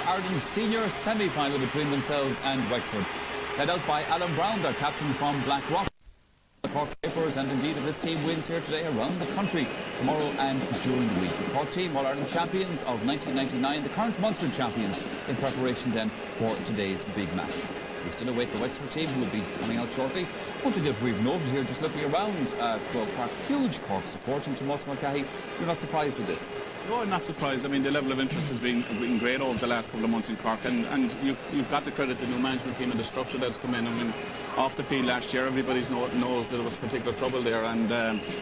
All-Ireland Senior semi-final between themselves and Wexford. Led out by Alan Brown, their captain from Blackrock. The Cork papers, and indeed if this team wins here today around the country tomorrow and during the week. The Cork team, All-Ireland champions of 1999, the current Munster champions, in preparation then for today's big match. We still await the Wexford team, who will be coming out shortly. One thing that we've noted here, just looking around Croke Park, huge Cork support in Tomás Mulcahy. You're not surprised with this? No, I'm not surprised. I mean, the level of interest has been great over the last couple of months in Cork, and you've got to credit the new management team and the structure that's come in. I mean, off the field last year, everybody knows that there was particular trouble there, and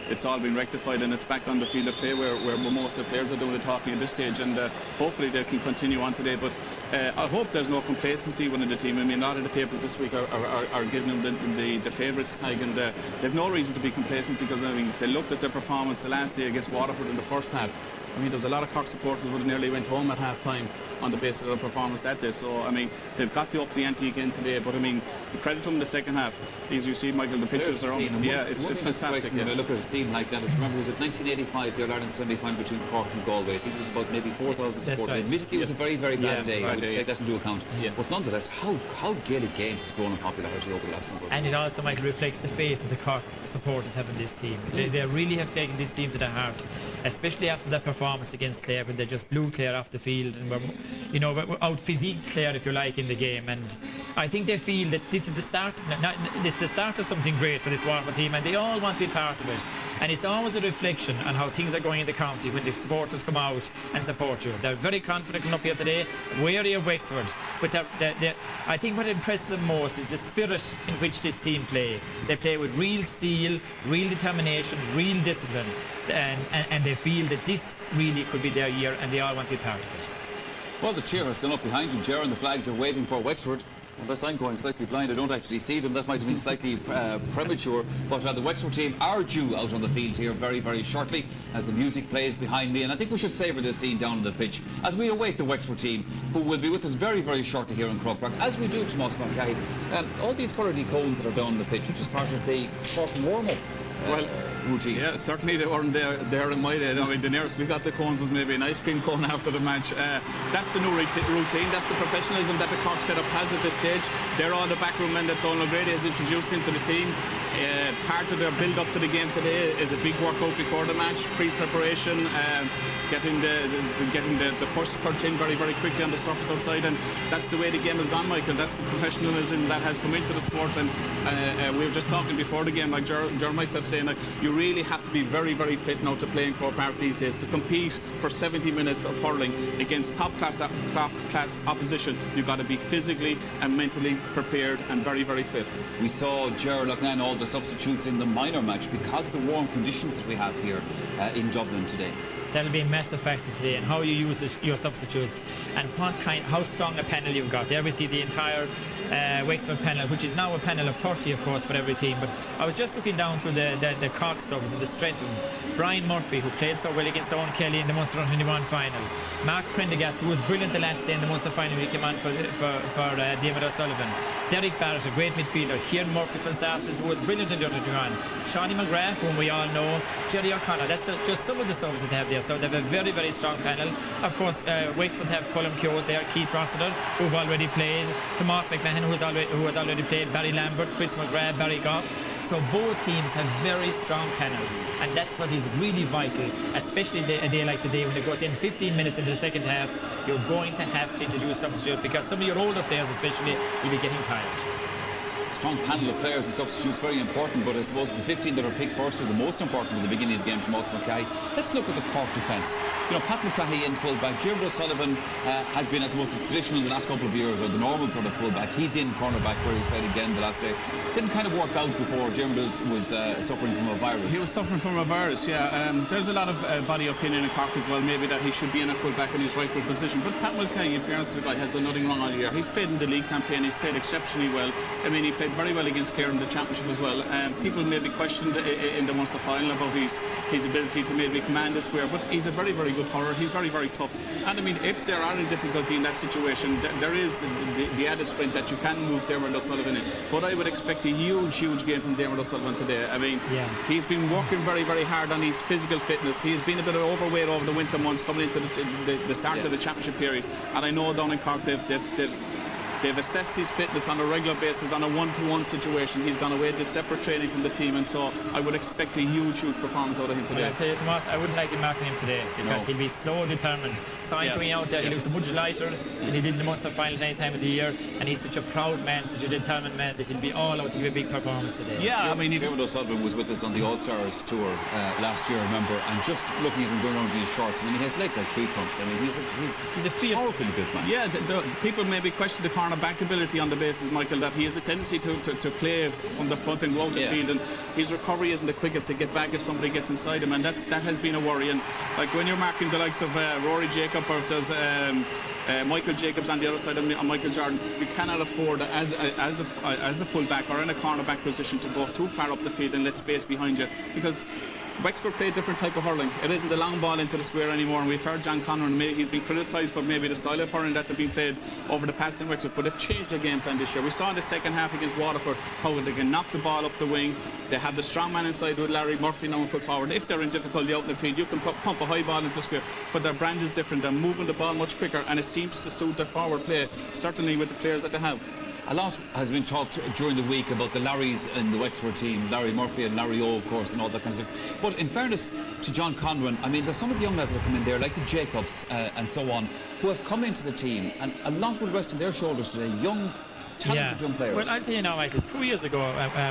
it's all been rectified, and it's back on the field of play where most of the players are doing the talking at this stage, and hopefully they can continue on today. But I hope there's no complacency within the team. I mean, a lot of the papers this week are giving them the favourites tag, and they've no reason to be complacent, because I mean, if they looked at their performance the last day against Waterford in the first half, I mean, there was a lot of Cork supporters who nearly went home at half-time on the basis of their performance that day. So, I mean, they've got to up the ante again today. But, I mean, the credit to them in the second half. As you see, Michael, the pictures are on. Yeah, it's fantastic. When I look at a scene like that, remember, was it 1985, the All-Ireland semi-final between Cork and Galway? I think it was about maybe 4,000 supporters. Right. Admittedly, it was a very, very bad day. I would take that into account. Yeah. But nonetheless, how Gaelic Games has grown in popularity over the last number of years. And it also, Michael, reflects the faith that the Cork supporters have in this team. They really have taken this team to their heart, especially after that performance against Clare, when they just blew Clare off the field and were out-physiqued Clare, if you like, in the game. And I think they feel that this is the start. This is the start of something great for this Waterford team, and they all want to be part of it. And it's always a reflection on how things are going in the county when the supporters come out and support you. They're very confident coming up here today, wary of Wexford. But I think what impresses them most is the spirit in which this team play. They play with real steel, real determination, real discipline. And they feel that this really could be their year, and they all want to be part of it. Well, the cheer has gone up behind you, Ger, and the flags are waving for Wexford. Unless I'm going slightly blind, I don't actually see them. That might have been slightly premature. But the Wexford team are due out on the field here very, very shortly as the music plays behind me. And I think we should savour this scene down on the pitch as we await the Wexford team, who will be with us very, very shortly here in Croke Park. As we do, Tomás Mulcahy, all these colouredy cones that are down on the pitch, which is part of the Cork warm-up routine. Yeah, certainly they weren't there in my day. I mean, the nearest we got the cones was maybe an ice cream cone after the match. That's the new routine. That's the professionalism that the Cork setup has at this stage. They're all the backroom men that Donald Grady has introduced into the team. Part of their build-up to the game today is a big workout before the match, pre-preparation, getting the first touch in very, very quickly on the surface outside, and that's the way the game has gone, Michael. That's the professionalism that has come into the sport, and we were just talking before the game, like Ger myself saying, like, you really have to be very, very fit now to play in Croke Park these days. To compete for 70 minutes of hurling against top-class opposition, you've got to be physically and mentally prepared and very, very fit. We saw Ger Loughnane, all the substitutes in the minor match because of the warm conditions that we have here in Dublin today. That'll be a massive factor today, and how you use your substitutes and how strong a panel you've got. There we see the entire Wexford panel, which is now a panel of 30, of course, for every team. But I was just looking down through the Cork subs and the strength of them. Brian Murphy, who played so well against Owen Kelly in the Munster 21 final. Mark Prendergast, who was brilliant the last day in the Munster final, he came on for David O'Sullivan. Derek Barrett, a great midfielder. Kieran Murphy from Sarsfields, who was brilliant in the under 21. Shawnee McGrath, whom we all know. Jerry O'Connor. That's just some of the subs that they have there. So they have a very, very strong panel. Of course, Wexford have Colm Keogh there, Keith Rossiter, who've already played. Tomás McMahon, who has already played. Barry Lambert, Chris McGrath, Barry Goff. So both teams have very strong panels, and that's what is really vital, especially a day like today when it goes in 15 minutes into the second half. You're going to have to introduce substitutes because some of your older players especially will be getting tired. Strong panel of players and substitutes, very important, but I suppose the 15 that are picked first are the most important at the beginning of the game. Tomás Mulcahy. Let's look at the Cork defence. You know, Pat Mulcahy in full-back. Diarmuid O'Sullivan has been, I suppose, the traditional in the last couple of years, or the normal sort of full-back. He's in cornerback where he's played again the last day. Didn't kind of work out before. Diarmuid was suffering from a virus. He was suffering from a virus, yeah. There's a lot of body opinion in Cork as well, maybe that he should be in a full-back in his rightful position. But Pat Mulcahy, in fairness to the guy, has done nothing wrong all year. He's played in the league campaign. He's played exceptionally well. I mean, he played played very well against Clare in the championship as well. People maybe questioned in the Munster final about his ability to maybe command the square, but he's a very, very good hurler. He's very, very tough. And I mean, if there are any difficulty in that situation, there is the added strength that you can move Dermot O'Sullivan in. But I would expect a huge game from Dermot O'Sullivan today. I mean, he's been working very, very hard on his physical fitness. He's been a bit overweight over the winter months coming into the start of the championship period. And I know down in Cork they've assessed his fitness on a regular basis on a one-to-one situation. He's gone away, did separate training from the team, and so I would expect a huge performance out of him today. Well, I tell you, Tomas, I wouldn't like him marking him today because he'll be so determined. Saw him coming out there, he looks much lighter than he did in the Munster final any time of the year, and he's such a proud man, such a determined man that he'll be all out to give a big performance today. Yeah, I mean, Dermot O'Sullivan was with us on the All-Stars tour last year, remember, and just looking at him going around in his shorts, I mean, he has legs like tree trunks. I mean, he's a powerfully built man. Yeah, the people maybe question the cornerback ability on the basis, Michael, that he has a tendency to play from the front and go out the field, and his recovery isn't the quickest to get back if somebody gets inside him, and that has been a worry. And like when you're marking the likes of Rory Jacob, or if there's Michael Jacobs on the other side of Michael Jordan, we cannot afford as a fullback or in a cornerback position to go too far up the field and let space behind you, because Wexford play a different type of hurling. It isn't the long ball into the square anymore, and we've heard John Conran, he's been criticised for maybe the style of hurling that have been played over the past in Wexford, but they've changed their game plan this year. We saw in the second half against Waterford how they can knock the ball up the wing. They have the strong man inside with Larry Murphy now in foot forward. If they're in difficulty out in the field, you can pump a high ball into the square, but their brand is different. They're moving the ball much quicker, and it seems to suit their forward play, certainly with the players that they have. A lot has been talked during the week about the Larrys in the Wexford team, Larry Murphy and Larry O, of course, and all that kind of stuff. But in fairness to John Conran, I mean, there's some of the young lads that have come in there, like the Jacobs and so on, who have come into the team, and a lot will rest on their shoulders today. Young, talented young players. Well, I'll tell you now, Michael, 2 years ago,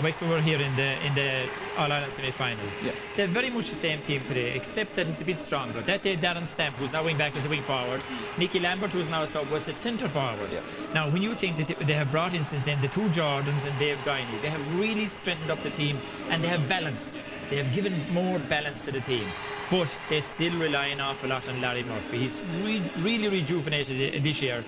Wexford were here in the All-Ireland semi-final. Yeah. They're very much the same team today, except that it's a bit stronger. That day, Darren Stamp, who's now wing back, was a wing forward. Nicky Lambert, who's now a sub, was a centre forward. Yeah. Now, when you think that they have brought in since then the two Jordans and Dave Guiney, they have really strengthened up the team, and they have balanced. They have given more balance to the team. But they still rely an awful lot on Larry Murphy. He's really rejuvenated this year.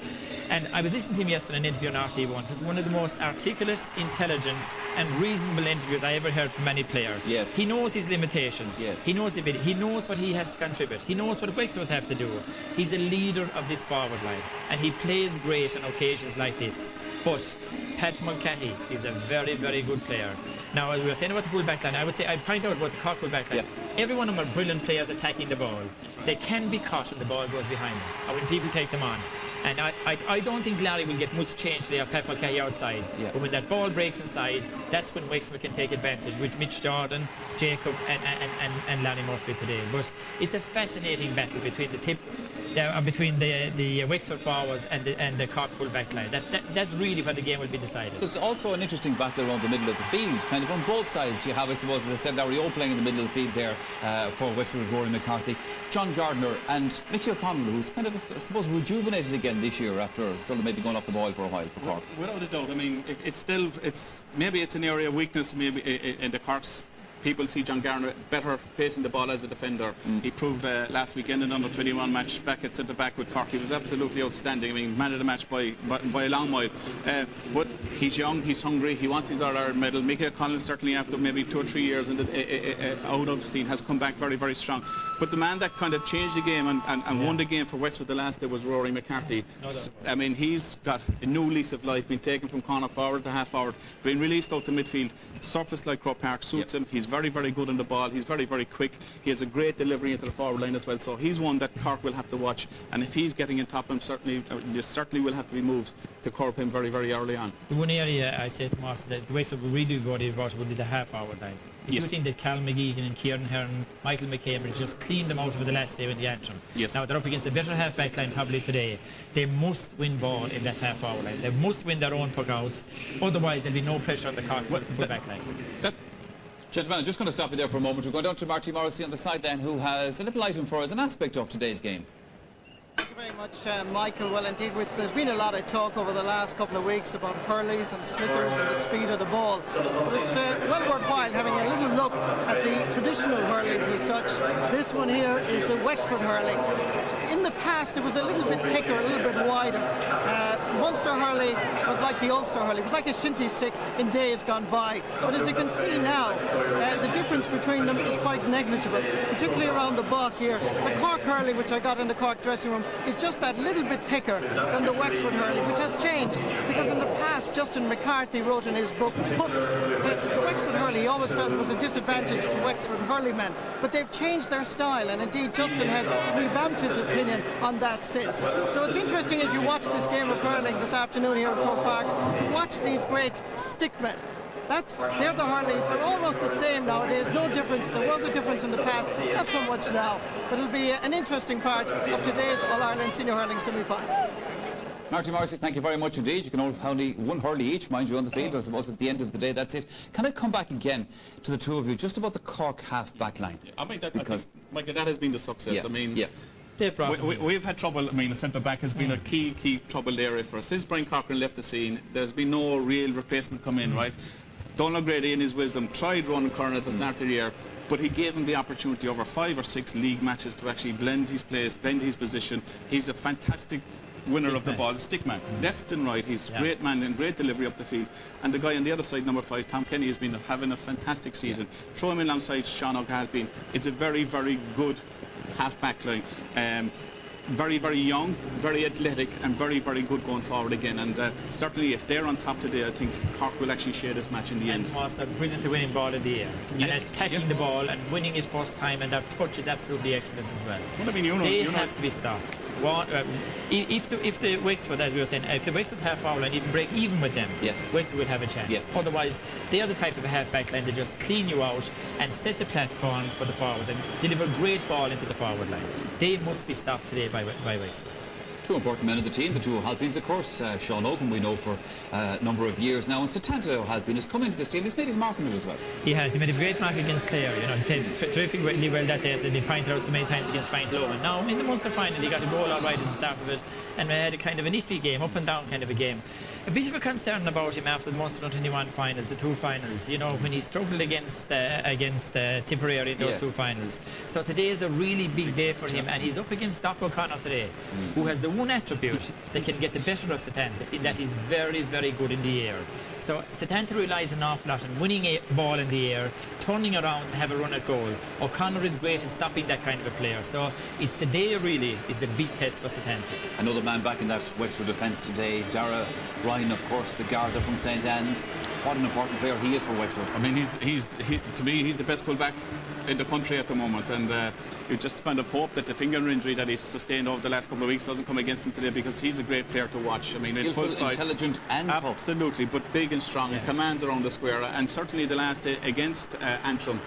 And I was listening to him yesterday in an interview on RT1. It's one of the most articulate, intelligent and reasonable interviews I ever heard from any player. Yes. He knows his limitations. Yes. He knows he knows what he has to contribute. He knows what Wexford have to do. He's a leader of this forward line, and he plays great on occasions like this. But Pat Mulcahy is a very, very good player. Now, we were saying about the full back line, I'd point out about the Cork full back line. Yeah. Every one of them are brilliant players attacking the ball. They can be caught when the ball goes behind them, or when people take them on. And I don't think Larry will get much change today of Pat Mulcahy outside. Yeah. But when that ball breaks inside, that's when Wexford can take advantage with Mitch Jordan, Jacob and Larry Murphy today. But it's a fascinating battle between between the Wexford forwards and the Cork full back line. That's really where the game will be decided. So it's also an interesting battle around the middle of the field. Kind of on both sides you have, I suppose, as I said, Larry O playing in the middle of the field there for Wexford with Rory McCarthy, John Gardner and Mickey O'Connell, who's kind of, I suppose, rejuvenated again this year after sort of maybe going off the boil for a while for Cork. Without a doubt. I mean, maybe it's an area of weakness maybe in the Cork's. People see John Garner better facing the ball as a defender. He proved last weekend in an under-21 match back at centre-back with Cork. He was absolutely outstanding. I mean, man of the match by a long mile. But he's young, he's hungry, he wants his All-Ireland medal. Mickey O'Connell certainly after maybe 2 or 3 years out of the scene has come back very, very strong. But the man that kind of changed the game and won the game for Wexford the last day was Rory McCarthy. I mean, he's got a new lease of life, been taken from corner forward to half forward, been released out to midfield. Surface like Croke Park suits him. He's very, very good on the ball. He's very, very quick. He has a great delivery into the forward line as well. So he's one that Cork will have to watch. And if he's getting in top of him, there certainly will have to be moves to curb him very, very early on. The one area I said to Martin that the Wexford will really go to would be the half forward line. If you think that Cal McGeegan and Kieran Hearn, Michael McCabe just cleaned them out over the last day in the Antrim. Yes. Now they're up against a better half-back line probably today. They must win ball in that half-forward line. They must win their own puck-outs. Otherwise there'll be no pressure on the Cork full-back line. Gentlemen, I'm just going to stop you there for a moment. We're going down to Marty Morrissey on the sideline, who has a little item for us, an aspect of today's game. Thank you very much, Michael. Well, indeed, there's been a lot of talk over the last couple of weeks about hurleys and slippers and the speed of the ball. But it's well worthwhile having a little look at the traditional hurleys as such. This one here is the Wexford hurley. In the past, it was a little bit thicker, a little bit wider. Munster hurley was like the Ulster hurley. It was like a shinty stick in days gone by. But as you can see now, the difference between them is quite negligible, particularly around the boss here. The Cork hurley, which I got in the Cork dressing room, is just that little bit thicker than the Wexford hurley, which has changed because in the past Justin McCarthy wrote in his book that the Wexford hurley he always felt was a disadvantage to Wexford hurleymen, but they've changed their style, and indeed Justin has revamped his opinion on that since. So it's interesting as you watch this game of hurling this afternoon here at Croke Park to watch these great stickmen. They're the hurleys. They're almost the same nowadays. No difference. There was a difference in the past. Not so much now. But it'll be an interesting part of today's All-Ireland Senior Hurling semi-final. Marty Morrissey, thank you very much indeed. You can all have only one hurley each, mind you, on the field. I suppose at the end of the day, that's it. Can I come back again to the two of you, just about the Cork half-back line? I mean, I think, Michael, that has been the success. Yeah, I mean, yeah. We've had trouble. I mean, the centre-back has been a key troubled area for us. Since Brian Cochran left the scene, there's been no real replacement come in, right? Donald Grady, in his wisdom, tried Ronan Curran at the start of the year, but he gave him the opportunity over 5 or 6 league matches to actually blend his plays, blend his position. He's a fantastic winner of the ball, stickman, left and right. He's a great man and great delivery up the field. And the guy on the other side, number 5, Tom Kenny, has been having a fantastic season. Throw him alongside Sean O'Galpin. It's a very, very good half-back line. Very, very young, very athletic, and very, very good going forward again. And certainly, if they're on top today, I think Cork will actually share this match in the end. And Master, brilliant to winning ball in the air. Yes. And attacking the ball and winning it first time, and that touch is absolutely excellent as well. Well, I mean, they have to be stopped. If the Wexford, as we were saying, if the Wexford half-hour line even break even with them, Wexford will have a chance. Otherwise, they are the type of a half-back line that just clean you out and set the platform for the forwards and deliver great ball into the forward line. They must be stopped today by Wexford. Two important men of the team, the two O'Halpins, of course. Sean Ogan, we know for a number of years now, and Satanta O'Halpin has come into this team. He's made his mark in it as well. He has. He made a great mark against Clare. You know, he played terrifically well that day, as he pointed out so many times against Frank Lowe. And now in the Munster final, he got a goal all right at the start of it, and we had a kind of an iffy game, up and down kind of a game. A bit of a concern about him after the Munster 21 finals, the 2 finals, you know, when he struggled against Tipperary in those 2 finals. So today is a really big day for him, and he's up against Doc O'Connor today, who has the one attribute that can get the better of Satanta, in that he's very, very good in the air. So Satanta relies an awful lot on winning a ball in the air, turning around and have a run at goal. O'Connor is great in stopping that kind of a player. So it's today really is the big test for Satanta. Another man back in that Wexford defence today, Dara Ryan, of course, the Garda from St. Anne's. What an important player he is for Wexford. I mean, to me, he's the best fullback in the country at the moment, and you just kind of hope that the finger injury that he's sustained over the last couple of weeks doesn't come against him today, because he's a great player to watch. I mean, skillful, in full fight, intelligent and tough. Absolutely, but big and strong, and commands around the square. And certainly the last day against Antrim,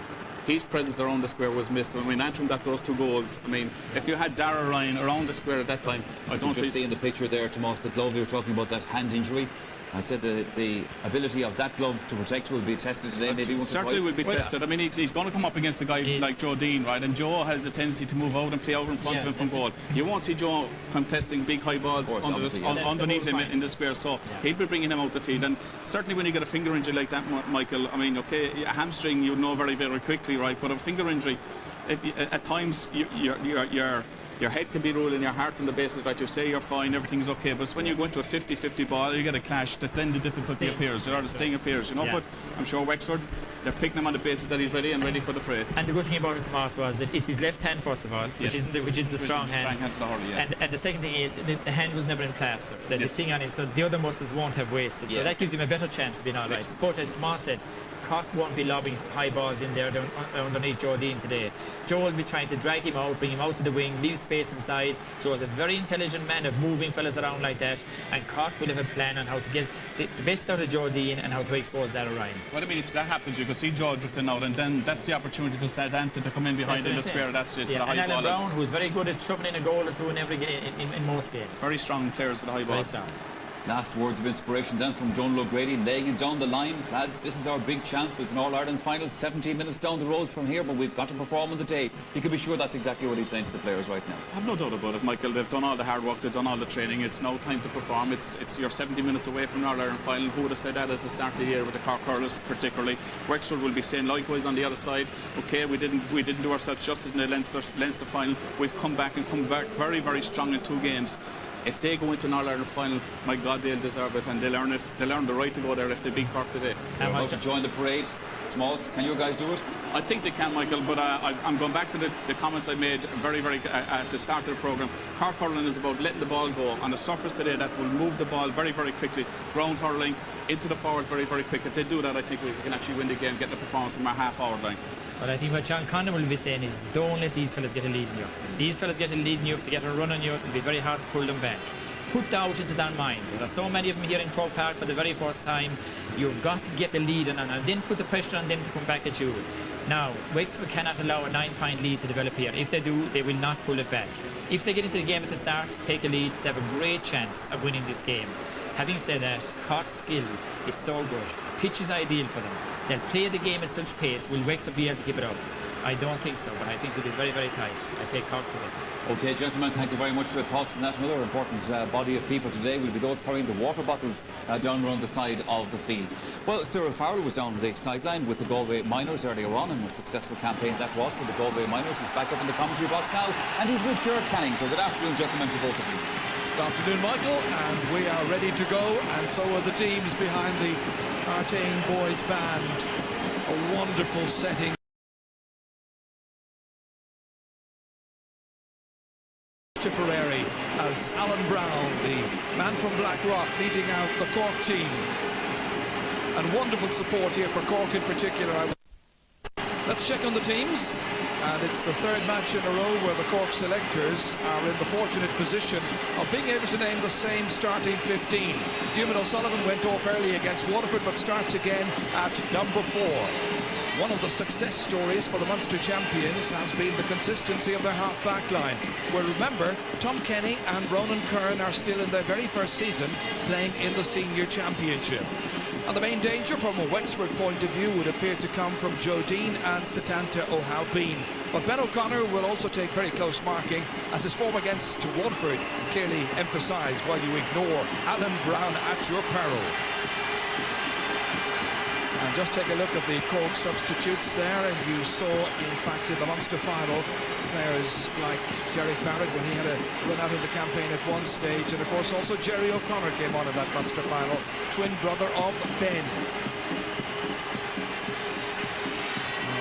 his presence around the square was missed. I mean, Antrim got those 2 goals. I mean, if you had Dara Ryan around the square at that time, I don't just see in the picture there, Tomas, the glove, you were talking about that hand injury. I'd say the ability of that glove to protect will be tested today, maybe once or twice. Certainly will be tested. I mean, he's going to come up against a guy like Joe Dean, right? And Joe has a tendency to move out and play out in front of him from goal. You won't see Joe contesting big high balls underneath him in the square, so he'll be bringing him out the field. And certainly when you get a finger injury like that, Michael, I mean, okay, a hamstring you'd know very, very quickly, right? But a finger injury, at times your head can be ruling your heart on the basis that you say you're fine, everything's okay, but it's when you go into a 50-50 ball, you get a clash, that then the difficulty appears, or the sting appears, you know. But I'm sure Wexford, they're picking him on the basis that he's ready and ready for the fray. And the good thing about it, Tomas, was that it's his left hand first of all, which isn't the strong hand. For the hurley, and the second thing is the hand was never in plaster. The thing on it, so the other muscles won't have wasted. So that gives him a better chance of being all right. But as Tomas said, Cork won't be lobbing high balls in there underneath Joe Dean today. Joe will be trying to drag him out, bring him out to the wing, leave space inside. Joe's a very intelligent man of moving fellas around like that, and Cork will have a plan on how to get the best out of Joe Dean and how to expose that Ryan. Well, I mean, if that happens, you can see Joe drifting out, and then that's the opportunity for Satanta to come in behind in the square. That's it, for the high ball. And Alan Brown, who's very good at shoving in a goal or 2 in every game, in most games. Very strong players with a high ball. Very strong. Last words of inspiration then from Donald O'Grady, laying it down the line. Lads, this is our big chance. There's an All-Ireland final 17 minutes down the road from here, but we've got to perform on the day. You can be sure that's exactly what he's saying to the players right now. I have no doubt about it, Michael. They've done all the hard work, they've done all the training. It's now time to perform. It's you're 70 minutes away from an All-Ireland final. Who would have said that at the start of the year with the Cork hurlers particularly? Wexford will be saying likewise on the other side. Okay, we didn't do ourselves justice in the Leinster final. We've come back very, very strong in 2 games. if they go into an All-Ireland final, my God, they'll deserve it, and they'll earn it. They'll earn the right to go there if they beat Cork today. They're about to join the parade. Tomas, can you guys do it? I think they can, Michael, but I'm going back to the comments I made very at the start of the programme. Cork hurling is about letting the ball go on a surface today that will move the ball very quickly. Ground hurling into the forward very quick. If they do that, I think we can actually win the game, get the performance from our half-hour line. But I think what John Connor will be saying is, don't let these fellas get a lead in you. If these fellas get a lead in you, if they get a run on you, it'll be very hard to pull them back. Put doubt into their mind. There are so many of them here in Croke Park for the very first time. You've got to get the lead on, and then put the pressure on them to come back at you. Now, Wexford cannot allow a 9-point lead to develop here. If they do, they will not pull it back. If they get into the game at the start, take a lead, they have a great chance of winning this game. Having said that, Cork's skill is so good. Pitch is ideal for them. They'll play the game at such pace. Will Wexford be able to keep it up? I don't think so, but I think it'll be very tight. I take Cork today. Okay, gentlemen, thank you very much for your thoughts on that. Another important body of people today will be those carrying the water bottles down around the side of the field. Well, Cyril Farrell was down the sideline with the Galway Miners earlier on, and a successful campaign that was for the Galway Miners. He's back up in the commentary box now, and he's with Gerard Canning. So good afternoon, gentlemen, to both of you. Good afternoon, Michael, and we are ready to go, and so are the teams behind the Artane Boys Band. A wonderful setting. Tipperary as Alan Brown, the man from Blackrock, leading out the Cork team. And wonderful support here for Cork in particular. Let's check on the teams. And it's the third match in a row where the Cork selectors are in the fortunate position of being able to name the same starting 15. Diarmuid O'Sullivan went off early against Waterford, but starts again at number 4. One of the success stories for the Munster champions has been the consistency of their half-back line, where, remember, Tom Kenny and Ronan Kern are still in their very first season playing in the senior championship. And the main danger from a Wexford point of view would appear to come from Joe Dean and Satanta O'Halpine. But Ben O'Connor will also take very close marking, as his form against Waterford clearly emphasised, while you ignore Alan Brown at your peril. And just take a look at the Cork substitutes there, and you saw, in fact, in the Munster final, players like Derek Barrett when he had a run out of the campaign at one stage, and of course also Jerry O'Connor came on in that Munster final, twin brother of Ben.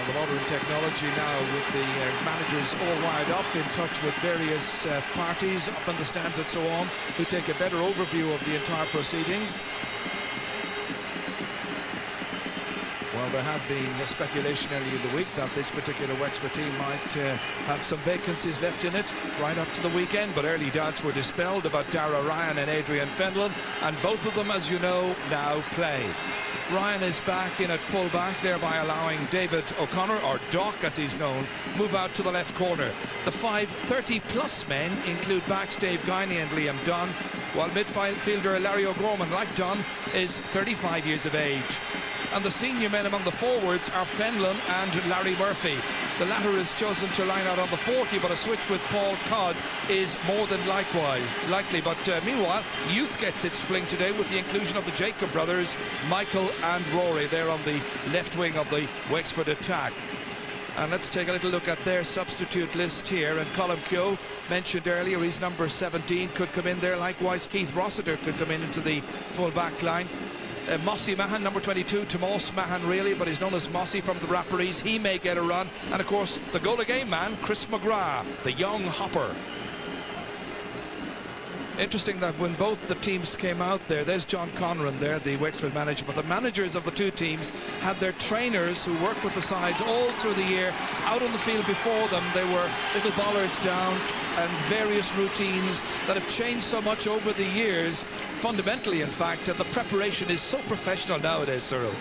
The modern technology now with the managers all wired up, in touch with various parties up in the stands and so on, who take a better overview of the entire proceedings. Well, there had been speculation earlier in the week that this particular Wexford team might have some vacancies left in it right up to the weekend, but early doubts were dispelled about Dara Ryan and Adrian Fenlon, and both of them, as you know, now play. Ryan is back in at full-back, thereby allowing David O'Connor, or Doc as he's known, move out to the left corner. The 5 30-plus men include backs Dave Guiney and Liam Dunn, while midfielder Larry O'Gorman, like Dunn, is 35 years of age. And the senior men among the forwards are Fenlon and Larry Murphy. The latter is chosen to line out on the 40, but a switch with Paul Codd is more than likely. But meanwhile, youth gets its fling today with the inclusion of the Jacob brothers, Michael and Rory. They're on the left wing of the Wexford attack. And let's take a little look at their substitute list here. And Colm Keogh, mentioned earlier, he's number 17, could come in there. Likewise, Keith Rossiter could come into the full-back line. Mossy Mahan, number 22, Tomas Mahan really, but he's known as Mossy from the Rapparees. He may get a run. And of course, the goal-a-game man, Chris McGrath, the young hopper. Interesting that when both the teams came out there's John Conran there, the Wexford manager, but the managers of the two teams had their trainers who work with the sides all through the year out on the field before them. They were little bollards down and various routines that have changed so much over the years, fundamentally in fact, and the preparation is so professional nowadays, Cyril.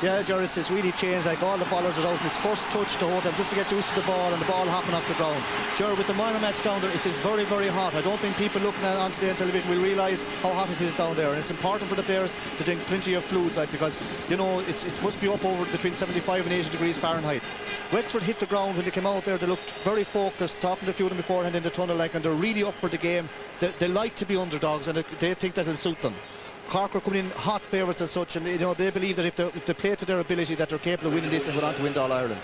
Yeah, Gerard, it's really changed. Like, all the ballers are out, and it's first touch the whole time just to get used to the ball and the ball hopping off the ground. Gerard, with the minor match down there, it is very, very hot. I don't think people looking at it on today on television will realise how hot it is down there, and it's important for the players to drink plenty of fluids, like, because, you know, it must be up over between 75 and 80 degrees Fahrenheit. Wexford hit the ground when they came out there. They looked very focused, talking to a few of them beforehand in the tunnel, like, and they're really up for the game. They like to be underdogs, and they think that will suit them. Cork are coming in hot favourites as such, and you know, they believe that if they play to their ability, that they're capable of winning this and go on to win All Ireland.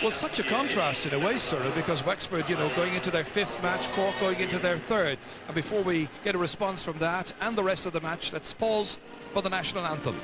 Well, such a contrast in a way, Cyril, because Wexford, you know, going into their 5th match, Cork going into their 3rd. And before we get a response from that and the rest of the match, let's pause for the national anthem.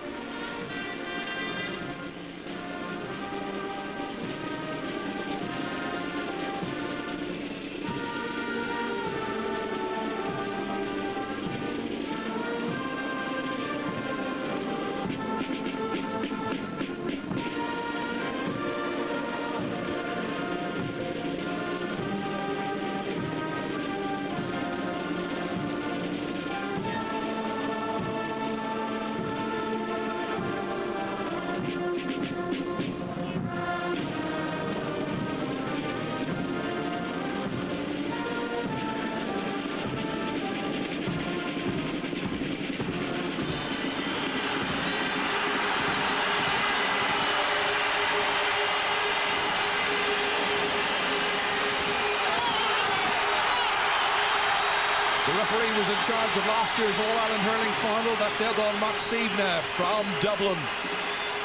The referee was in charge of last year's All-Ireland hurling final. That's Eldon Moxivna from Dublin.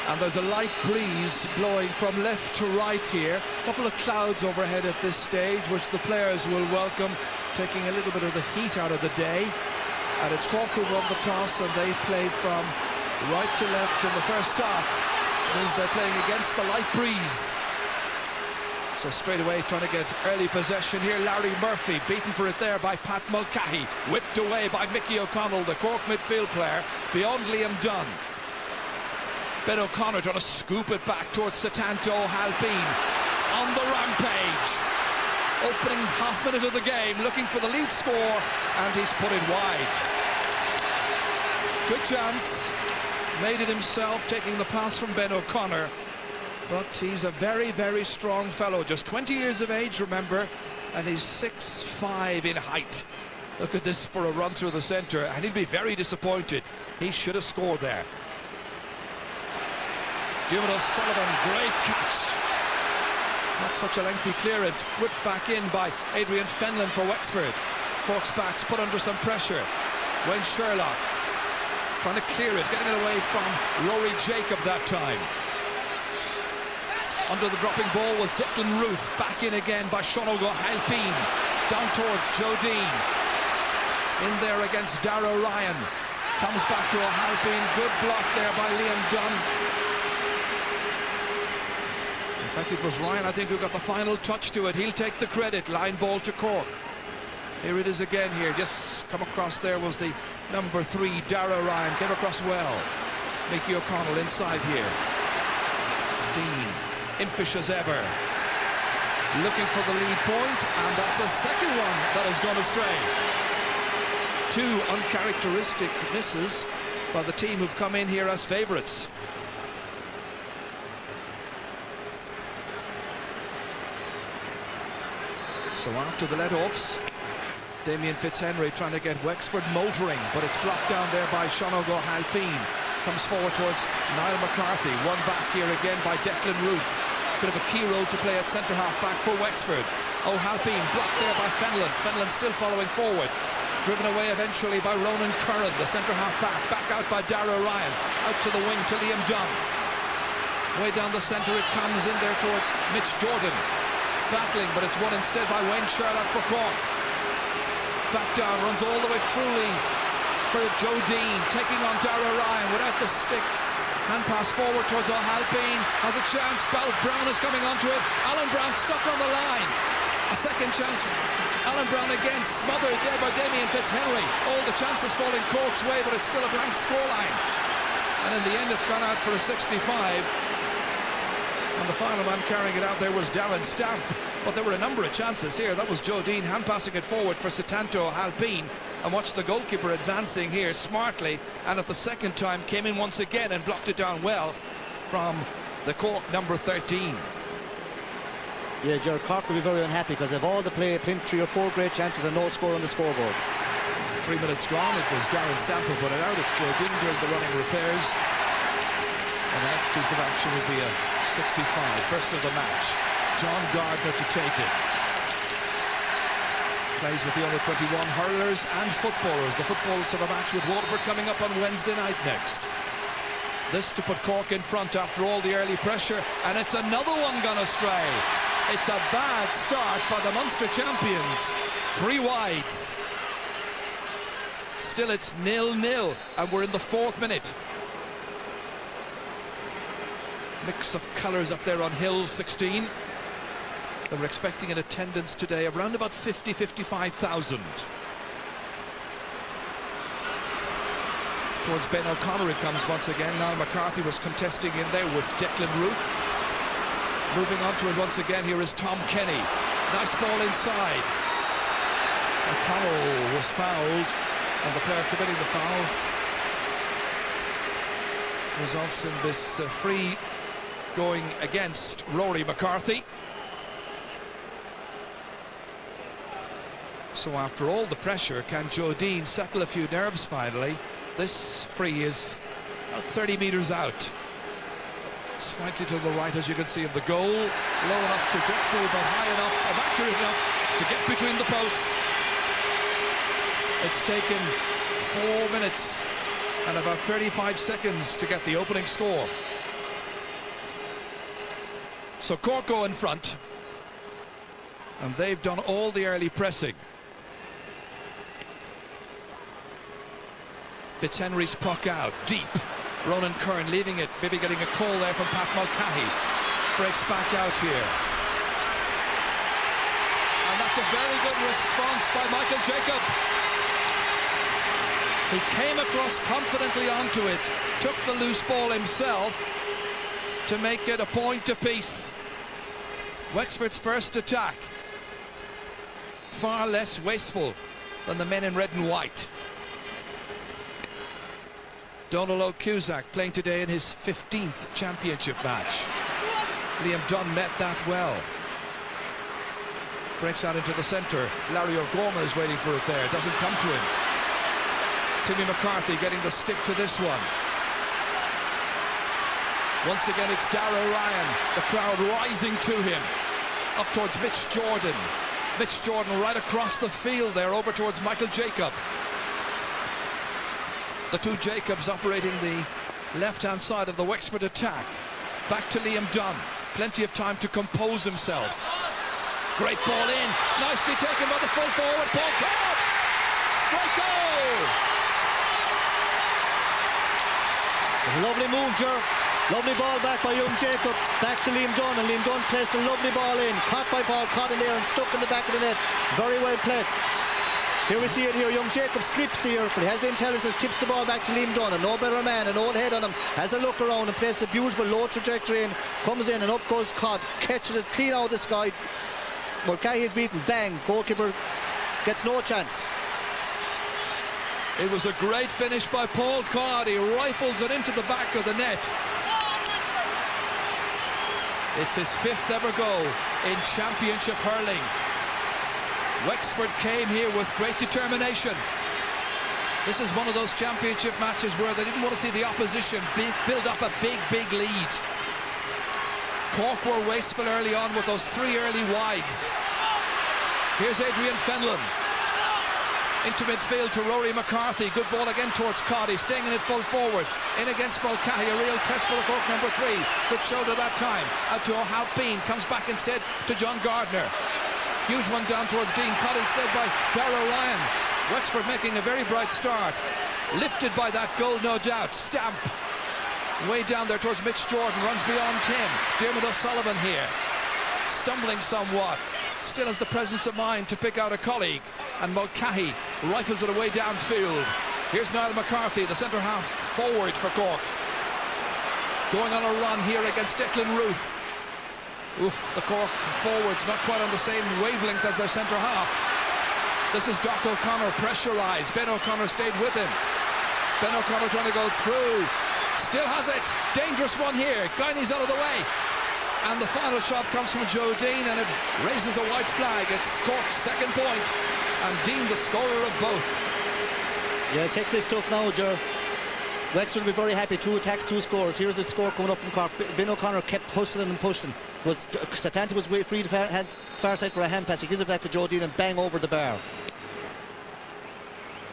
And there's a light breeze blowing from left to right here. A couple of clouds overhead at this stage, which the players will welcome, taking a little bit of the heat out of the day. And it's Cork who won the toss, and they play from right to left in the first half, which means they're playing against the light breeze. So straight away trying to get early possession here. Larry Murphy beaten for it there by Pat Mulcahy. Whipped away by Mickey O'Connell, the Cork midfield player, beyond Liam Dunn. Ben O'Connor trying to scoop it back towards Satanto Halpine. On the rampage. Opening half minute of the game, looking for the lead score, and he's put it wide. Good chance. Made it himself, taking the pass from Ben O'Connor. But he's a very, very strong fellow. Just 20 years of age, remember, and he's 6'5" in height. Look at this for a run through the centre, and he'd be very disappointed. He should have scored there. Diarmuid O'Sullivan, great catch. Not such a lengthy clearance. Whipped back in by Adrian Fenlon for Wexford. Cork's backs put under some pressure. Wayne Sherlock trying to clear it, getting it away from Rory Jacob that time. Under the dropping ball was Declan Ruth. Back in again by Shonogo Halpine. Down towards Joe Dean. In there against Dara Ryan. Comes back to O'Halpine. Good block there by Liam Dunn. In fact, it was Ryan, I think, who got the final touch to it. He'll take the credit. Line ball to Cork. Here it is again here. Just come across there was the number 3, Dara Ryan. Came across well. Mickey O'Connell inside here. Dean. Impish as ever, looking for the lead point, and that's a second one that has gone astray. 2 uncharacteristic misses by the team who've come in here as favourites. So after the let-offs, Damien Fitzhenry trying to get Wexford motoring, but it's blocked down there by Shonogo Halpine. Comes forward towards Niall McCarthy. One back here again by Declan Ruth. Bit of a key role to play at centre-half back for Wexford. O'Halpine blocked there by Fenlon. Fenlon still following forward. Driven away eventually by Ronan Curran, the centre-half back. Back out by Dara Ryan. Out to the wing to Liam Dunn. Way down the centre it comes in there towards Mitch Jordan. Battling, but it's won instead by Wayne Sherlock for Cork. Back down, runs all the way truly for Joe Dean, taking on Dara Ryan without the stick. Hand pass forward towards O'Halpine. Has a chance. Brown is coming onto it. Alan Brown stuck on the line. A second chance. Alan Brown again smothered there by Damien Fitzhenry. All the chances falling Cork's way, but it's still a blank scoreline. And in the end, it's gone out for a 65. And the final man carrying it out there was Darren Stamp. But there were a number of chances here. That was Joe Dean hand passing it forward for Satanto Halpine. And watch the goalkeeper advancing here smartly, and at the second time came in once again and blocked it down well from the Cork number 13. Yeah, Gerald, Cork will be very unhappy because they've all the play, 3 or 4 great chances and no score on the scoreboard. 3 minutes gone. It was Darren Stamp who put it out. It's Joe Dean doing the running repairs. And the next piece of action will be a 65, first of the match. John Gardner to take it. Plays with the under 21 hurlers and footballers. The footballers have a match with Waterford coming up on Wednesday night next. This to put Cork in front after all the early pressure, and it's another one gone astray. It's a bad start by the Munster champions. 3 wides. Still it's 0-0, and we're in the 4th minute. Mix of colours up there on Hill 16. They were expecting an attendance today around about 55,000. Towards Ben O'Connor it comes once again. Niall McCarthy was contesting in there with Declan Ruth. Moving on to it once again, here is Tom Kenny. Nice ball inside. O'Connell was fouled, and the player committing the foul results in this free going against Rory McCarthy. So after all the pressure, can Joe Dean settle a few nerves finally? This free is about 30 metres out. Slightly to the right, as you can see, of the goal. Low enough trajectory, but high enough and accurate enough to get between the posts. It's taken 4 minutes and about 35 seconds to get the opening score. So Cork go in front, and they've done all the early pressing. Fitzhenry's puck out, deep. Ronan Kern leaving it, maybe getting a call there from Pat Mulcahy. Breaks back out here. And that's a very good response by Michael Jacob. He came across confidently onto it, took the loose ball himself to make it a point apiece. Wexford's first attack, far less wasteful than the men in red and white. Donald O'Cusack playing today in his 15th championship match. Liam Dunn met that well. Breaks out into the centre. Larry O'Gorman is waiting for it there. Doesn't come to him. Timmy McCarthy getting the stick to this one. Once again it's Darragh Ryan. The crowd rising to him. Up towards Mitch Jordan. Mitch Jordan right across the field there, over towards Michael Jacob. The two Jacobs operating the left-hand side of the Wexford attack. Back to Liam Dunn. Plenty of time to compose himself. Great ball in. Nicely taken by the full forward, Paul Cobb. Great goal! There's a lovely move, Ger. Lovely ball back by young Jacob. Back to Liam Dunn, and Liam Dunn placed a lovely ball in. Caught by Paul, caught in there and stuck in the back of the net. Very well played. Here we see it here, young Jacob slips here, but he has the intelligence, tips the ball back to Liam Dunn, and no better man, an old head on him, has a look around and places a beautiful low trajectory in, comes in and up goes Cod, catches it clean out of the sky. Mulcahy is beaten, bang, goalkeeper gets no chance. It was a great finish by Paul Codd. He rifles it into the back of the net. It's his 5th ever goal in championship hurling. Wexford came here with great determination. This is one of those championship matches where they didn't want to see the opposition build up a big lead. Cork were wasteful early on with those 3 early wides. Here's Adrian Fenlon. Into midfield to Rory McCarthy. Good ball again towards Coddy, staying in it full forward. In against Mulcahy, a real test for the Cork number 3. Good shoulder that time. Out to O'Halpine, comes back instead to John Gardner. Huge one down towards Dean, caught instead by Darragh Ryan. Wexford making a very bright start. Lifted by that goal, no doubt. Stamp. Way down there towards Mitch Jordan, runs beyond him. Diarmuid O'Sullivan here. Stumbling somewhat. Still has the presence of mind to pick out a colleague. And Mulcahy rifles it away downfield. Here's Niall McCarthy, the centre-half forward for Cork. Going on a run here against Declan Ruth. Oof, the Cork forwards not quite on the same wavelength as their centre-half. This is Doc O'Connor pressurised. Ben O'Connor stayed with him. Ben O'Connor trying to go through. Still has it. Dangerous one here. Guiney's out of the way. And the final shot comes from Joe Dean, and it raises a white flag. It's Cork's 2nd point, and Dean the scorer of both. Yeah, take this tough now, Ger. Wexford will be very happy. 2 attacks, 2 scores. Here's the score coming up from Cork. Ben O'Connor kept hustling and pushing. Satanta was free to far side for a hand pass. He gives it back to Joe Dean and bang over the bar.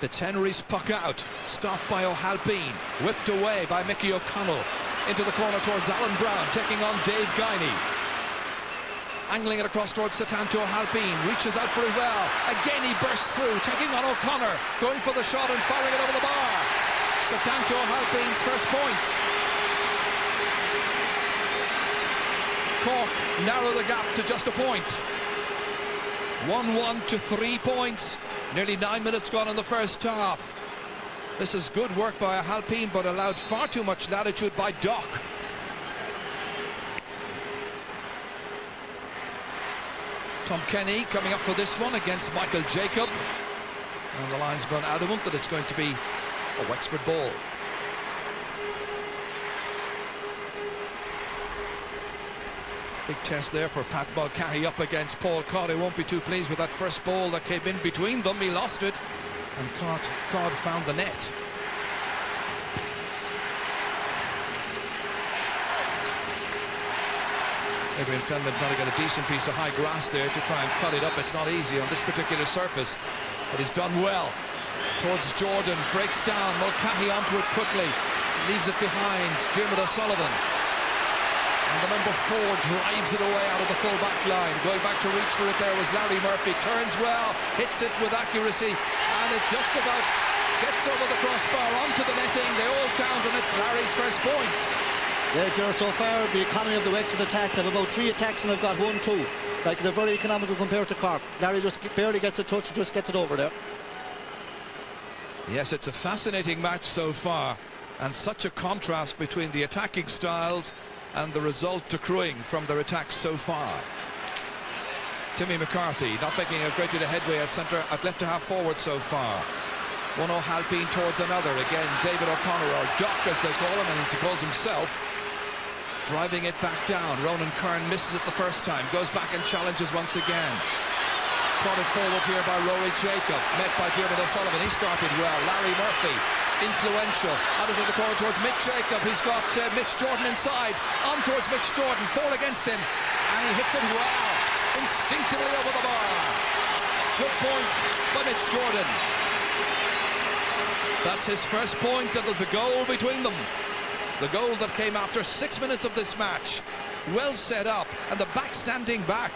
Fitzhenry's puck out, stopped by O'Halpine, whipped away by Mickey O'Connell, into the corner towards Alan Brown, taking on Dave Guiney. Angling it across towards Satanto O'Halpine, reaches out for it well. Again he bursts through, taking on O'Connor, going for the shot and firing it over the bar. Satanto O'Halpine's first point. Cork narrow the gap to just a point. 1-1 to 3 points. Nearly 9 minutes gone in the first half. This is good work by O'Halpine, but allowed far too much latitude by Doc. Tom Kenny coming up for this one against Michael Jacob. And the linesman adamant that it's going to be a Wexford ball. Big test there for Pat Mulcahy up against Paul Codd. He won't be too pleased with that first ball that came in between them. He lost it, and Codd found the net. Adrian Fenlon trying to get a decent piece of high grass there to try and cut it up. It's not easy on this particular surface, but he's done well. Towards Jordan, breaks down, Mulcahy onto it quickly, leaves it behind Diarmuid O'Sullivan. And the number 4 drives it away out of the full back line. Going back to reach for it there was Larry Murphy. Turns well, hits it with accuracy, and it just about gets over the crossbar onto the netting. They all count, and it's Larry's first point. Yeah, Ger, so far the economy of the Wexford attack, they have about 3 attacks and they've got 1-2. Like, they're very economical compared to Cork. Larry just barely gets a touch, just gets it over there. Yes, it's a fascinating match so far, and such a contrast between the attacking styles and the result accruing from their attacks so far. Timmy McCarthy not making a great deal of headway at centre, at left to half forward so far. One O'Halpine towards another. Again, David O'Connor, or Doc as they call him, and as he calls himself, driving it back down. Ronan Kern misses it the first time, goes back and challenges once again. Prodded forward here by Rory Jacob, met by Diarmuid O'Sullivan. He started well. Larry Murphy, influential, out into the corner towards Mick Jacob. He's got Mitch Jordan inside, on towards Mitch Jordan, 4 against him, and he hits it well, instinctively over the bar. Good point by Mitch Jordan. That's his first point, and there's a goal between them. The goal that came after 6 minutes of this match. Well set up, and the back standing back.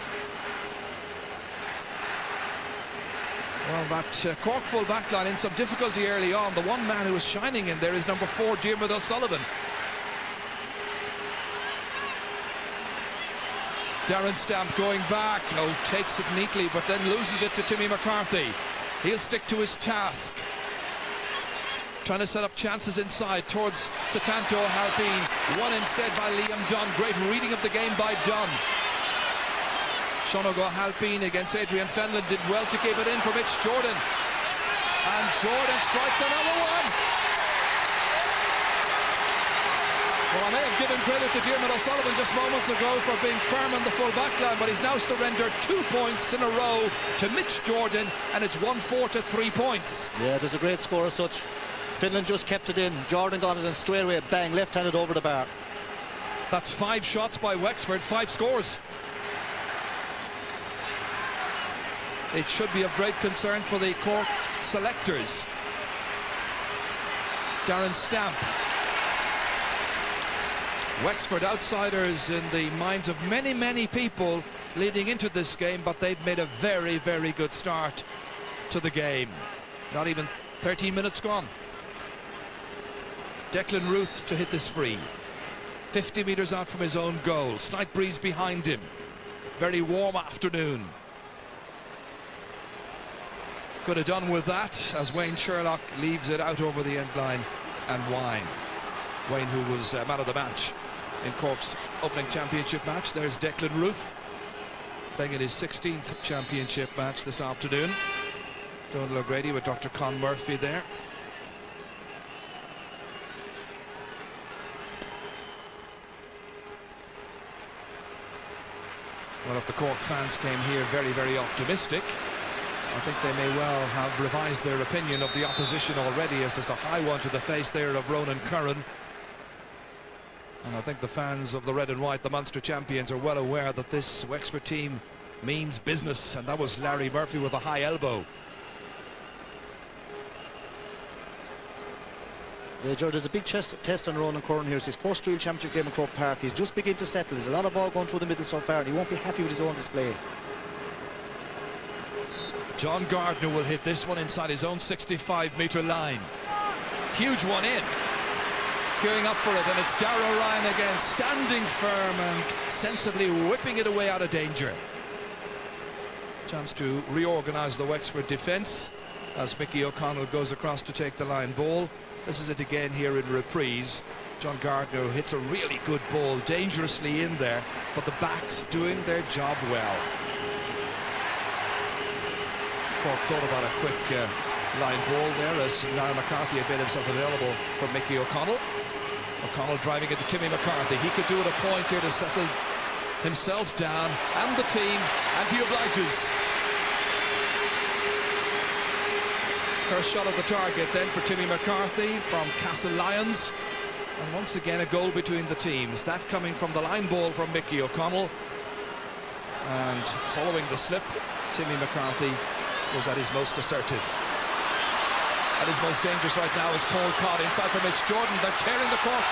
Well, that Cork full back line in some difficulty early on. The one man who was shining in there is number 4, Diarmuid O'Sullivan. Darren Stamp going back. Oh, takes it neatly, but then loses it to Timmy McCarthy. He'll stick to his task. Trying to set up chances inside towards Satanto O'Halpine. One instead by Liam Dunn. Great reading of the game by Dunn. Sean O'Halpine against Adrian Fenlon did well to keep it in for Mitch Jordan. And Jordan strikes another one. Well, I may have given credit to Diarmuid O'Sullivan just moments ago for being firm on the full back line, but he's now surrendered 2 points in a row to Mitch Jordan, and it's 1-4 to 3 points. Yeah, there's a great score as such. Finland just kept it in. Jordan got it, and straight away, bang, left-handed over the bar. That's 5 shots by Wexford, 5 scores. It should be of great concern for the Cork selectors. Darren Stamp. Wexford outsiders in the minds of many, many people leading into this game, but they've made a very, very good start to the game. Not even 13 minutes gone. Declan Ruth to hit this free. 50 metres out from his own goal. Slight breeze behind him. Very warm afternoon. Could have done with that as Wayne Sherlock leaves it out over the end line and Wayne, who was man of the match in Cork's opening championship match. There's Declan Ruth playing in his 16th championship match this afternoon. Donald O'Grady with Dr. Con Murphy there. Well, if the Cork fans came here very, very optimistic, I think they may well have revised their opinion of the opposition already, as there's a high one to the face there of Ronan Curran. And I think the fans of the red and white, the Munster champions, are well aware that this Wexford team means business, and that was Larry Murphy with a high elbow. Yeah, Joe, there's a big test on Ronan Curran here. It's his first real championship game in Croke Park. He's just beginning to settle. There's a lot of ball going through the middle so far, and he won't be happy with his own display. John Gardner will hit this one inside his own 65-metre line. Huge one in. Queuing up for it, and it's Darragh Ryan again, standing firm and sensibly whipping it away out of danger. Chance to reorganise the Wexford defence as Mickey O'Connell goes across to take the line ball. This is it again here in reprise. John Gardner hits a really good ball, dangerously in there, but the backs doing their job well. Cork thought about a quick line ball there as Niall McCarthy had made himself available for Mickey O'Connell. O'Connell driving into Timmy McCarthy. He could do it a point here to settle himself down and the team, and he obliges. First shot at the target then for Timmy McCarthy from Castle Lyons, and once again a goal between the teams. That coming from the line ball from Mickey O'Connell, and following the slip, Timmy McCarthy was at his most assertive. At his most dangerous right now is Paul Codd inside for Mitch Jordan. They're tearing the Cork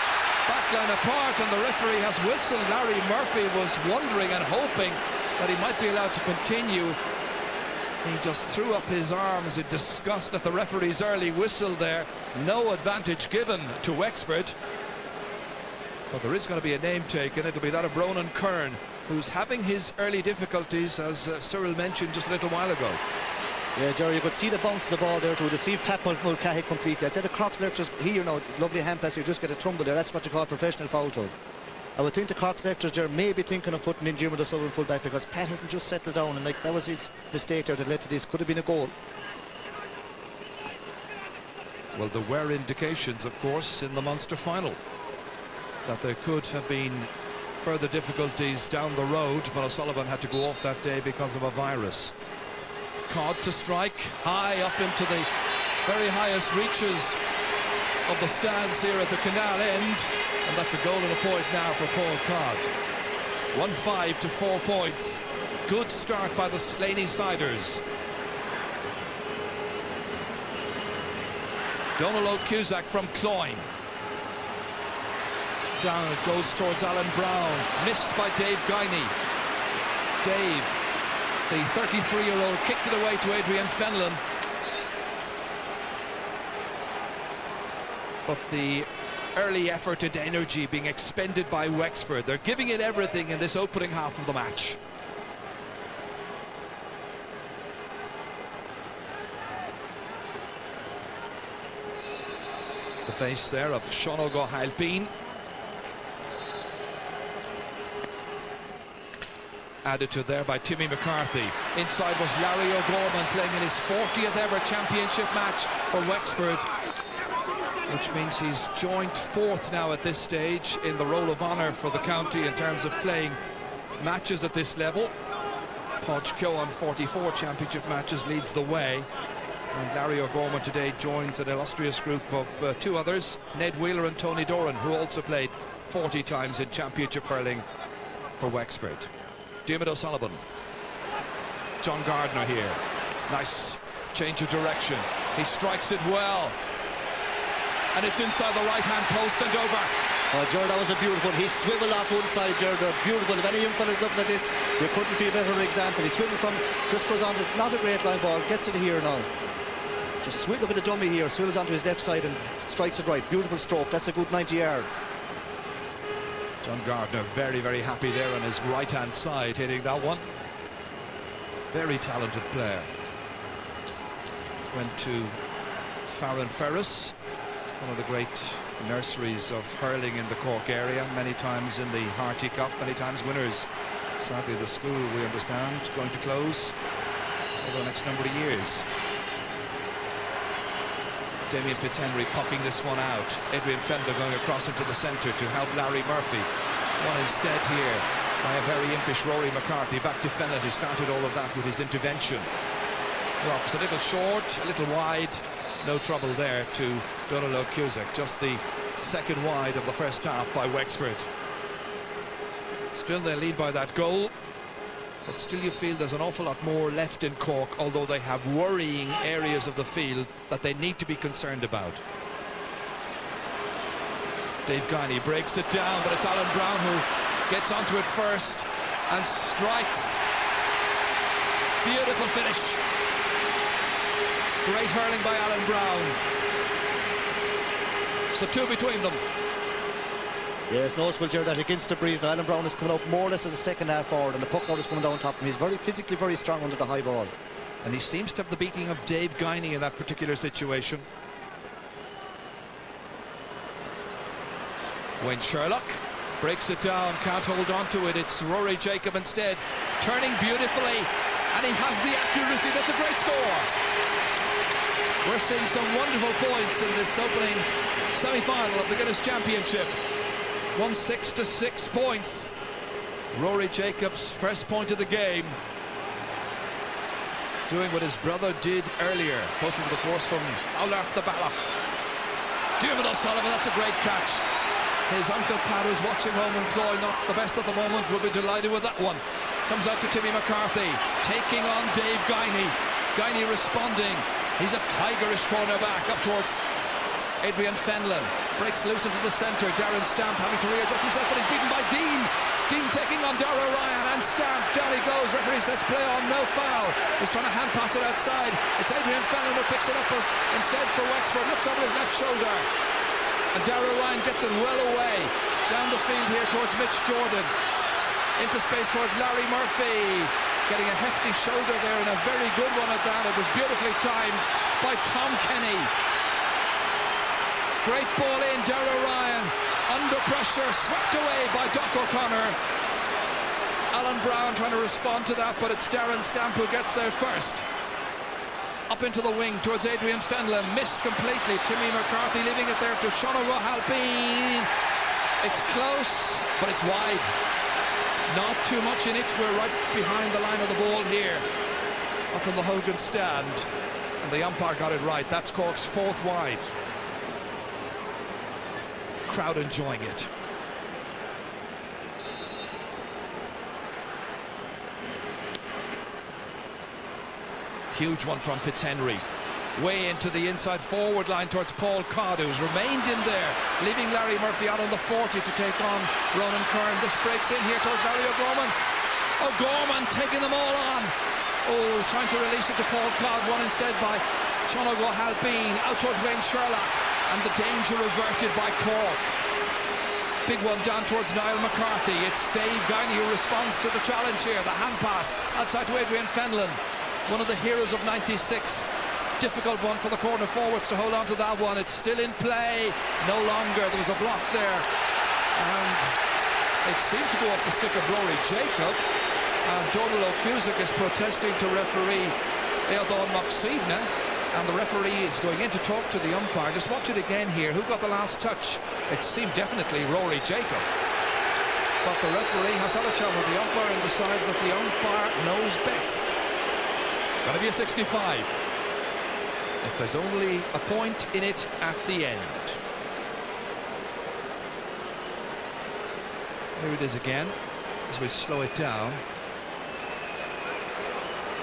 backline apart, and the referee has whistled. Larry Murphy was wondering and hoping that he might be allowed to continue. He just threw up his arms in disgust at the referee's early whistle there. No advantage given to Wexford. But there is going to be a name taken. It'll be that of Ronan Curran, who's having his early difficulties, as Cyril mentioned just a little while ago. Yeah, Jerry, you could see the bounce of the ball there to deceive tackle Mulcahy completely. I'd say the Cork selectors here, lovely hand pass, you just get a tumble there. That's what you call professional foul toe. I would think the Cork selectors there may be thinking of putting in Jim O'Sullivan full-back, because Pat hasn't just settled down, and that was his mistake there that led to this. Could have been a goal. Well, there were indications, of course, in the Munster final that there could have been further difficulties down the road, but O'Sullivan had to go off that day because of a virus. Codd to strike high up into the very highest reaches of the stands here at the canal end, and that's a goal and a point now for Paul Codd. 1-5 to 4 points. Good start by the Slaney Siders. Donald Cusack from Cloyne. Down it goes towards Alan Brown, missed by Dave Guiney. Dave, the 33-year-old, kicked it away to Adrian Fenlon. But the early effort and energy being expended by Wexford. They're giving it everything in this opening half of the match. The face there of Sean O'Gorhail-Bean. Added to there by Timmy McCarthy. Inside was Larry O'Gorman, playing in his 40th ever championship match for Wexford, which means he's joint fourth now at this stage in the roll of honour for the county in terms of playing matches at this level. Podge Keogh on 44 championship matches leads the way, and Larry O'Gorman today joins an illustrious group of two others, Ned Wheeler and Tony Doran, who also played 40 times in championship hurling for Wexford. Diarmuid O'Sullivan. John Gardner here. Nice change of direction. He strikes it well, and it's inside the right-hand post and over. Oh, Jared, that was a beautiful. He swiveled off one side, Jared. Beautiful. If any young fellas looking at this, there couldn't be a better example. He swiveled from, just goes on to, not a great line ball, gets it here now. Just look at the dummy here, swivels onto his left side and strikes it right. Beautiful stroke. That's a good 90 yards. John Gardner very, very happy there on his right-hand side, hitting that one. Very talented player. Went to Farron Ferris, one of the great nurseries of hurling in the Cork area, many times in the Harty Cup, many times winners. Sadly, the school, we understand, going to close over the next number of years. Damien Fitzhenry pucking this one out. Adrian Fender going across into the centre to help Larry Murphy. One instead here by a very impish Rory McCarthy. Back to Fenlon, who started all of that with his intervention. Drops a little short, a little wide. No trouble there to Donald Cusack. Just the second wide of the first half by Wexford. Still they lead by that goal, but still you feel there's an awful lot more left in Cork, although they have worrying areas of the field that they need to be concerned about. Dave Guiney breaks it down, but it's Alan Brown who gets onto it first and strikes. Beautiful finish. Great hurling by Alan Brown. So 2 between them. Yeah, it's noticeable, Gerard, that against the breeze, Alan Brown is coming up more or less as a second half forward, and the puck out is coming down top of him. He's very physically very strong under the high ball. And he seems to have the beating of Dave Guiney in that particular situation. Wayne Sherlock breaks it down, can't hold on to it. It's Rory Jacob instead, turning beautifully, and he has the accuracy. That's a great score. We're seeing some wonderful points in this opening semi-final of the Guinness Championship. 1-6 to 6 points. Rory Jacobs' first point of the game, doing what his brother did earlier, both of the course from Aulart the Ballach. Diarmuid O'Sullivan, that's a great catch. His uncle Pat, who's watching home in Cloy, not the best at the moment, will be delighted with that one. Comes out to Timmy McCarthy, taking on Dave Guiney. Guiney responding. He's a tigerish cornerback up towards Adrian Fenlon. Breaks loose into the centre. Darren Stamp having to readjust himself, but he's beaten by Dean. Dean taking on Dara Ryan, and Stamp. Down he goes. Referee says play on, no foul. He's trying to hand pass it outside. It's Adrian Fenlon who picks it up instead for Wexford. Looks over his left shoulder. And Dara Ryan gets it well away. Down the field here towards Mitch Jordan. Into space towards Larry Murphy. Getting a hefty shoulder there, and a very good one at that. It was beautifully timed by Tom Kenny. Great ball in, Dara Ryan. Under pressure, swept away by Doc O'Connor. Alan Brown trying to respond to that, but it's Darren Stamp who gets there first. Up into the wing towards Adrian Fenlon, missed completely. Timmy McCarthy leaving it there to Sean O'Halpine. It's close, but it's wide. Not too much in it. We're right behind the line of the ball here, up in the Hogan stand, and the umpire got it right. That's Cork's fourth wide. Crowd enjoying it. Huge one from Fitzhenry. Way into the inside forward line towards Paul Codd, who's remained in there, leaving Larry Murphy out on the 40 to take on Ronan Kern. This breaks in here towards Larry O'Gorman. O'Gorman taking them all on. Oh, he's trying to release it to Paul Codd. One instead by Sean O'Halpine. Out towards Wayne Sherlock. And the danger reverted by Cork. Big one down towards Niall McCarthy. It's Dave Guiney who responds to the challenge here. The hand pass outside to Adrian Fenlon. One of the heroes of 96. Difficult one for the corner forwards to hold on to that one. It's still in play. No longer. There was a block there. And it seemed to go off the stick of Rory Jacob. And Donal O'Cusack is protesting to referee Eodán Moxivna. And the referee is going in to talk to the umpire. Just watch it again here. Who got the last touch? It seemed definitely Rory Jacob. But the referee has had a chat with the umpire and decides that the umpire knows best. It's going to be a 65. If there's only a point in it at the end. Here it is again, as we slow it down.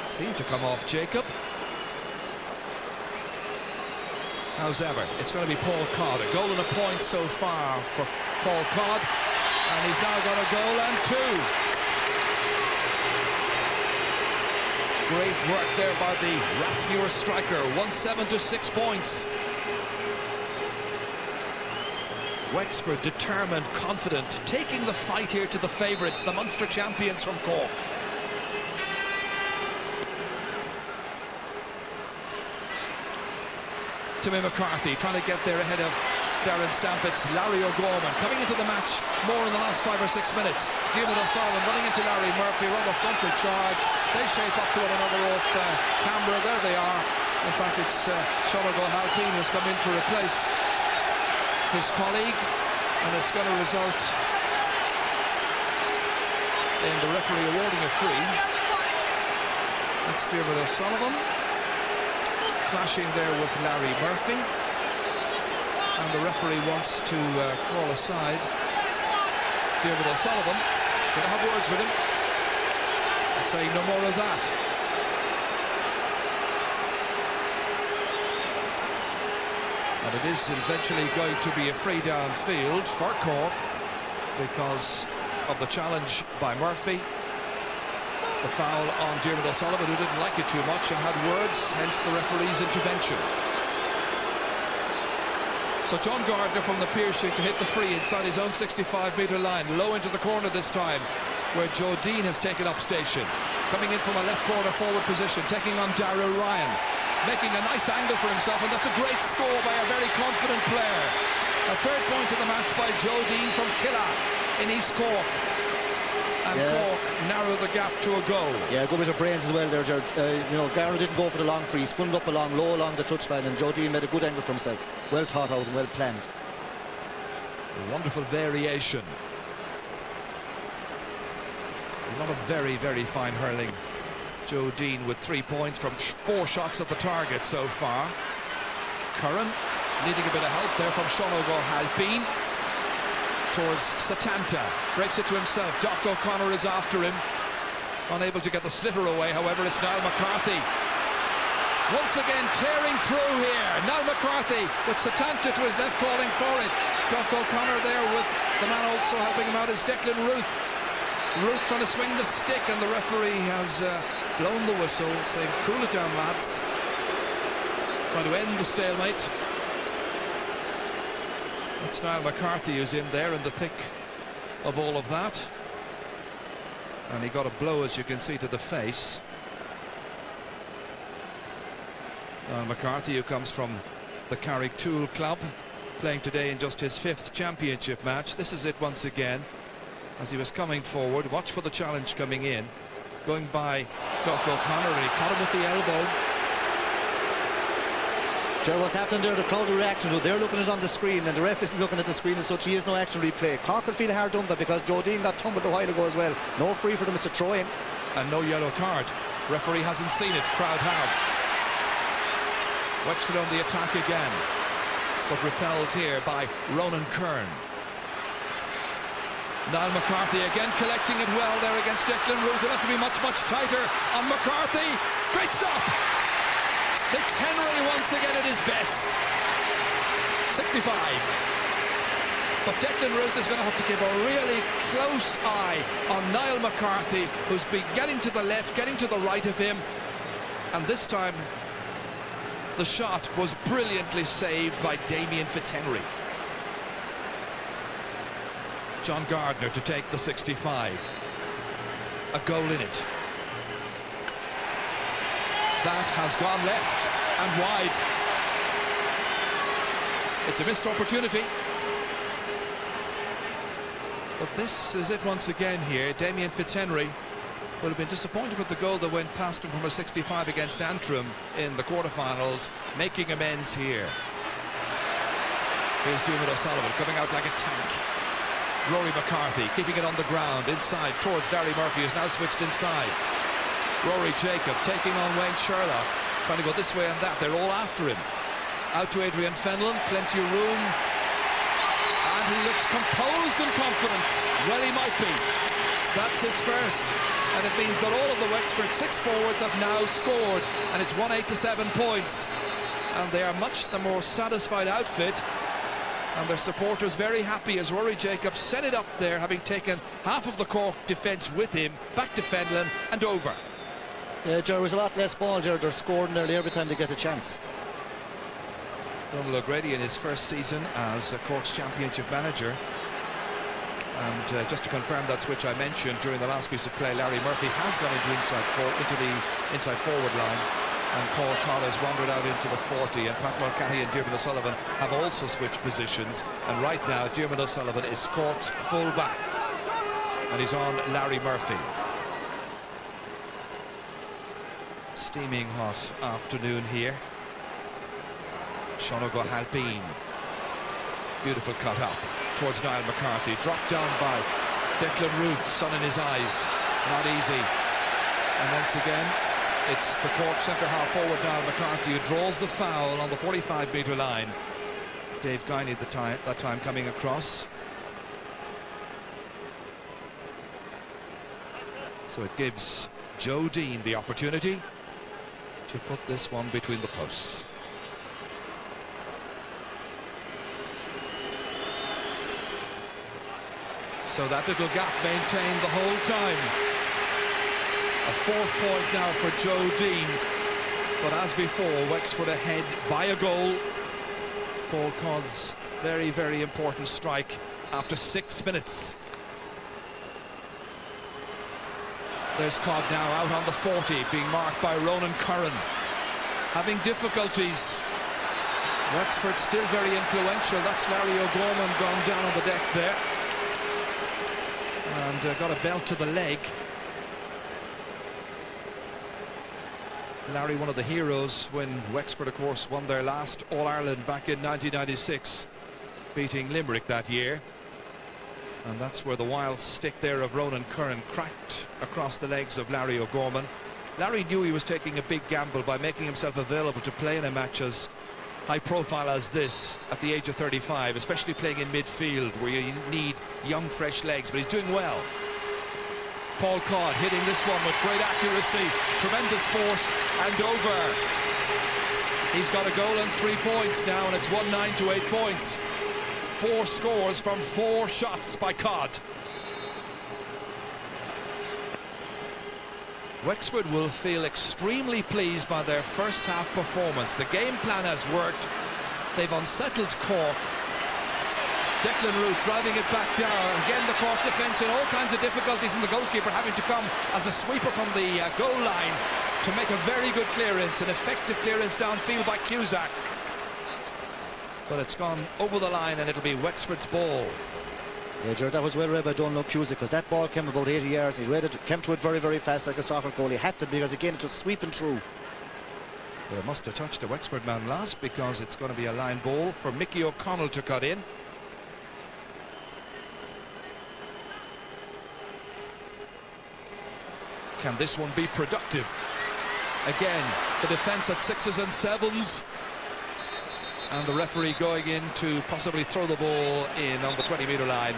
Seemed to come off Jacob. How's ever, it's going to be Paul Codd. A goal and a point so far for Paul Codd. And he's now got a goal and two. Great work there by the Rathmuir striker. 1-7 to 6 points. Wexford determined, confident, taking the fight here to the favourites, the Munster champions from Cork. Timmy McCarthy trying to get there ahead of Darren Stamp. It's Larry O'Gorman coming into the match more in the last 5 or 6 minutes. Diarmuid O'Sullivan running into Larry Murphy, rather frontal charge. They shape up to one another off Canberra. There they are. In fact, it's Sean O'Halpine who's come in to replace his colleague, and it's going to result in the referee awarding a free. That's Diarmuid O'Sullivan clashing there with Larry Murphy, and the referee wants to call aside Diarmuid O'Sullivan. Going to have words with him and say no more of that. And it is eventually going to be a free down field for Cork because of the challenge by Murphy. The foul on Diarmuid O'Sullivan, who didn't like it too much and had words, hence the referee's intervention. So John Gardner from the piercing to hit the free inside his own 65-metre line, low into the corner this time, where Joe Dean has taken up station. Coming in from a left corner forward position, taking on Darragh Ryan, making a nice angle for himself, and that's a great score by a very confident player. A third point of the match by Joe Dean from Killa in East Cork. And Cork narrow the gap to a goal. Yeah, good bit of brains as well there, Jared. You know, Garner didn't go for the long free, spun up low along the touchline, and Joe Dean made a good angle for himself. Well thought out and well planned. A wonderful variation. A lot of very, very fine hurling. Joe Dean with 3 points from 4 shots at the target so far. Curran needing a bit of help there from Sean O'Halpine. Towards Satanta, breaks it to himself. Doc O'Connor is after him, unable to get the sliotar away. However, it's Niall McCarthy once again tearing through here. Niall McCarthy with Satanta to his left calling for it. Doc O'Connor there with the man also helping him out is Declan Ruth. Ruth trying to swing the stick, and the referee has blown the whistle saying cool it down, lads, trying to end the stalemate. It's Niall McCarthy who's in there in the thick of all of that, and he got a blow, as you can see, to the face. Niall McCarthy, who comes from the Carricktool club, playing today in just his 5th championship match. This is it once again, as he was coming forward. Watch for the challenge coming in, going by Doc O'Connor, and he caught him with the elbow. Gerald, what's happening there, the crowd are reacting to it. They're looking at it on the screen, and the ref isn't looking at the screen as such. He has no action replay. Cork will feel hard done by because Joe Dean got tumbled a while ago as well. No free for them, it's a throw-in. And no yellow card. Referee hasn't seen it, crowd have. Wexford on the attack again, but repelled here by Ronan Kern. Niall McCarthy again collecting it well there against Declan Ruth. It'll have to be much, much tighter on McCarthy. Great stop! It's Henry once again at his best. 65. But Declan Ruth is going to have to keep a really close eye on Niall McCarthy, who's been getting to the left, getting to the right of him. And this time, the shot was brilliantly saved by Damien Fitzhenry. John Gardner to take the 65. A goal in it. That has gone left and wide. It's a missed opportunity. But this is it once again here. Damien Fitzhenry will have been disappointed with the goal that went past him from a 65 against Antrim in the quarterfinals, making amends here. Here's Diarmuid O'Sullivan coming out like a tank. Rory McCarthy keeping it on the ground inside towards Larry Murphy, who's now switched inside. Rory Jacob taking on Wayne Sherlock, trying to go this way and that. They're all after him. Out to Adrian Fenlon, plenty of room, and he looks composed and confident. Well, he might be. That's his first, and it means that all of the Wexford 6 forwards have now scored, and it's 1-8 to 7 points, and they are much the more satisfied outfit, and their supporters very happy as Rory Jacob set it up there, having taken half of the Cork defence with him, back to Fenlon and over. Yeah, Ger, was a lot less ball, Ger. They're scoring nearly every time they get a chance. Donald O'Grady in his first season as Cork's championship manager. And just to confirm that switch I mentioned during the last piece of play, Larry Murphy has gone into the inside forward line, and Paul Collis wandered out into the 40, and Pat Mulcahy and Diarmuid O'Sullivan have also switched positions, and right now Diarmuid O'Sullivan is Cork's full back, and he's on Larry Murphy. Steaming hot afternoon here. Sean O'Halpine, beautiful cut up towards Niall McCarthy, dropped down by Declan Ruth, sun in his eyes, not easy. And once again, it's the Cork centre-half forward Niall McCarthy who draws the foul on the 45-metre line. Dave Guiney that time coming across. So it gives Joe Dean the opportunity to put this one between the posts. So that little gap maintained the whole time. A 4th point now for Joe Dean. But as before, Wexford ahead by a goal. Paul Codd's very, very important strike after 6 minutes. There's Codd now out on the 40, being marked by Ronan Curran. Having difficulties. Wexford still very influential. That's Larry O'Gorman gone down on the deck there. And got a belt to the leg. Larry, one of the heroes when Wexford, of course, won their last All-Ireland back in 1996, beating Limerick that year. And that's where the wild stick there of Ronan Curran cracked across the legs of Larry O'Gorman. Larry knew he was taking a big gamble by making himself available to play in a match as high profile as this at the age of 35, especially playing in midfield where you need young, fresh legs, but he's doing well. Paul Codd hitting this one with great accuracy, tremendous force, and over. He's got a goal and 3 points now, and it's 1-9 to 8 points. 4 scores from 4 shots by Codd. Wexford will feel extremely pleased by their first half performance. The game plan has worked. They've unsettled Cork. Declan Root driving it back down. Again, the Cork defence in all kinds of difficulties, and the goalkeeper having to come as a sweeper from the goal line to make a very good clearance, an effective clearance downfield by Cusack. But it's gone over the line, and it'll be Wexford's ball. Yeah, Gerard, that was well read by Donald Cusack, because that ball came about 80 yards. He read it, came to it very, very fast like a soccer goal. He had to, because again it was sweeping through. Well, it must have touched a Wexford man last, because it's going to be a line ball for Mickey O'Connell to cut in. Can this one be productive? Again, the defence at 6s and 7s. And the referee going in to possibly throw the ball in on the 20-metre line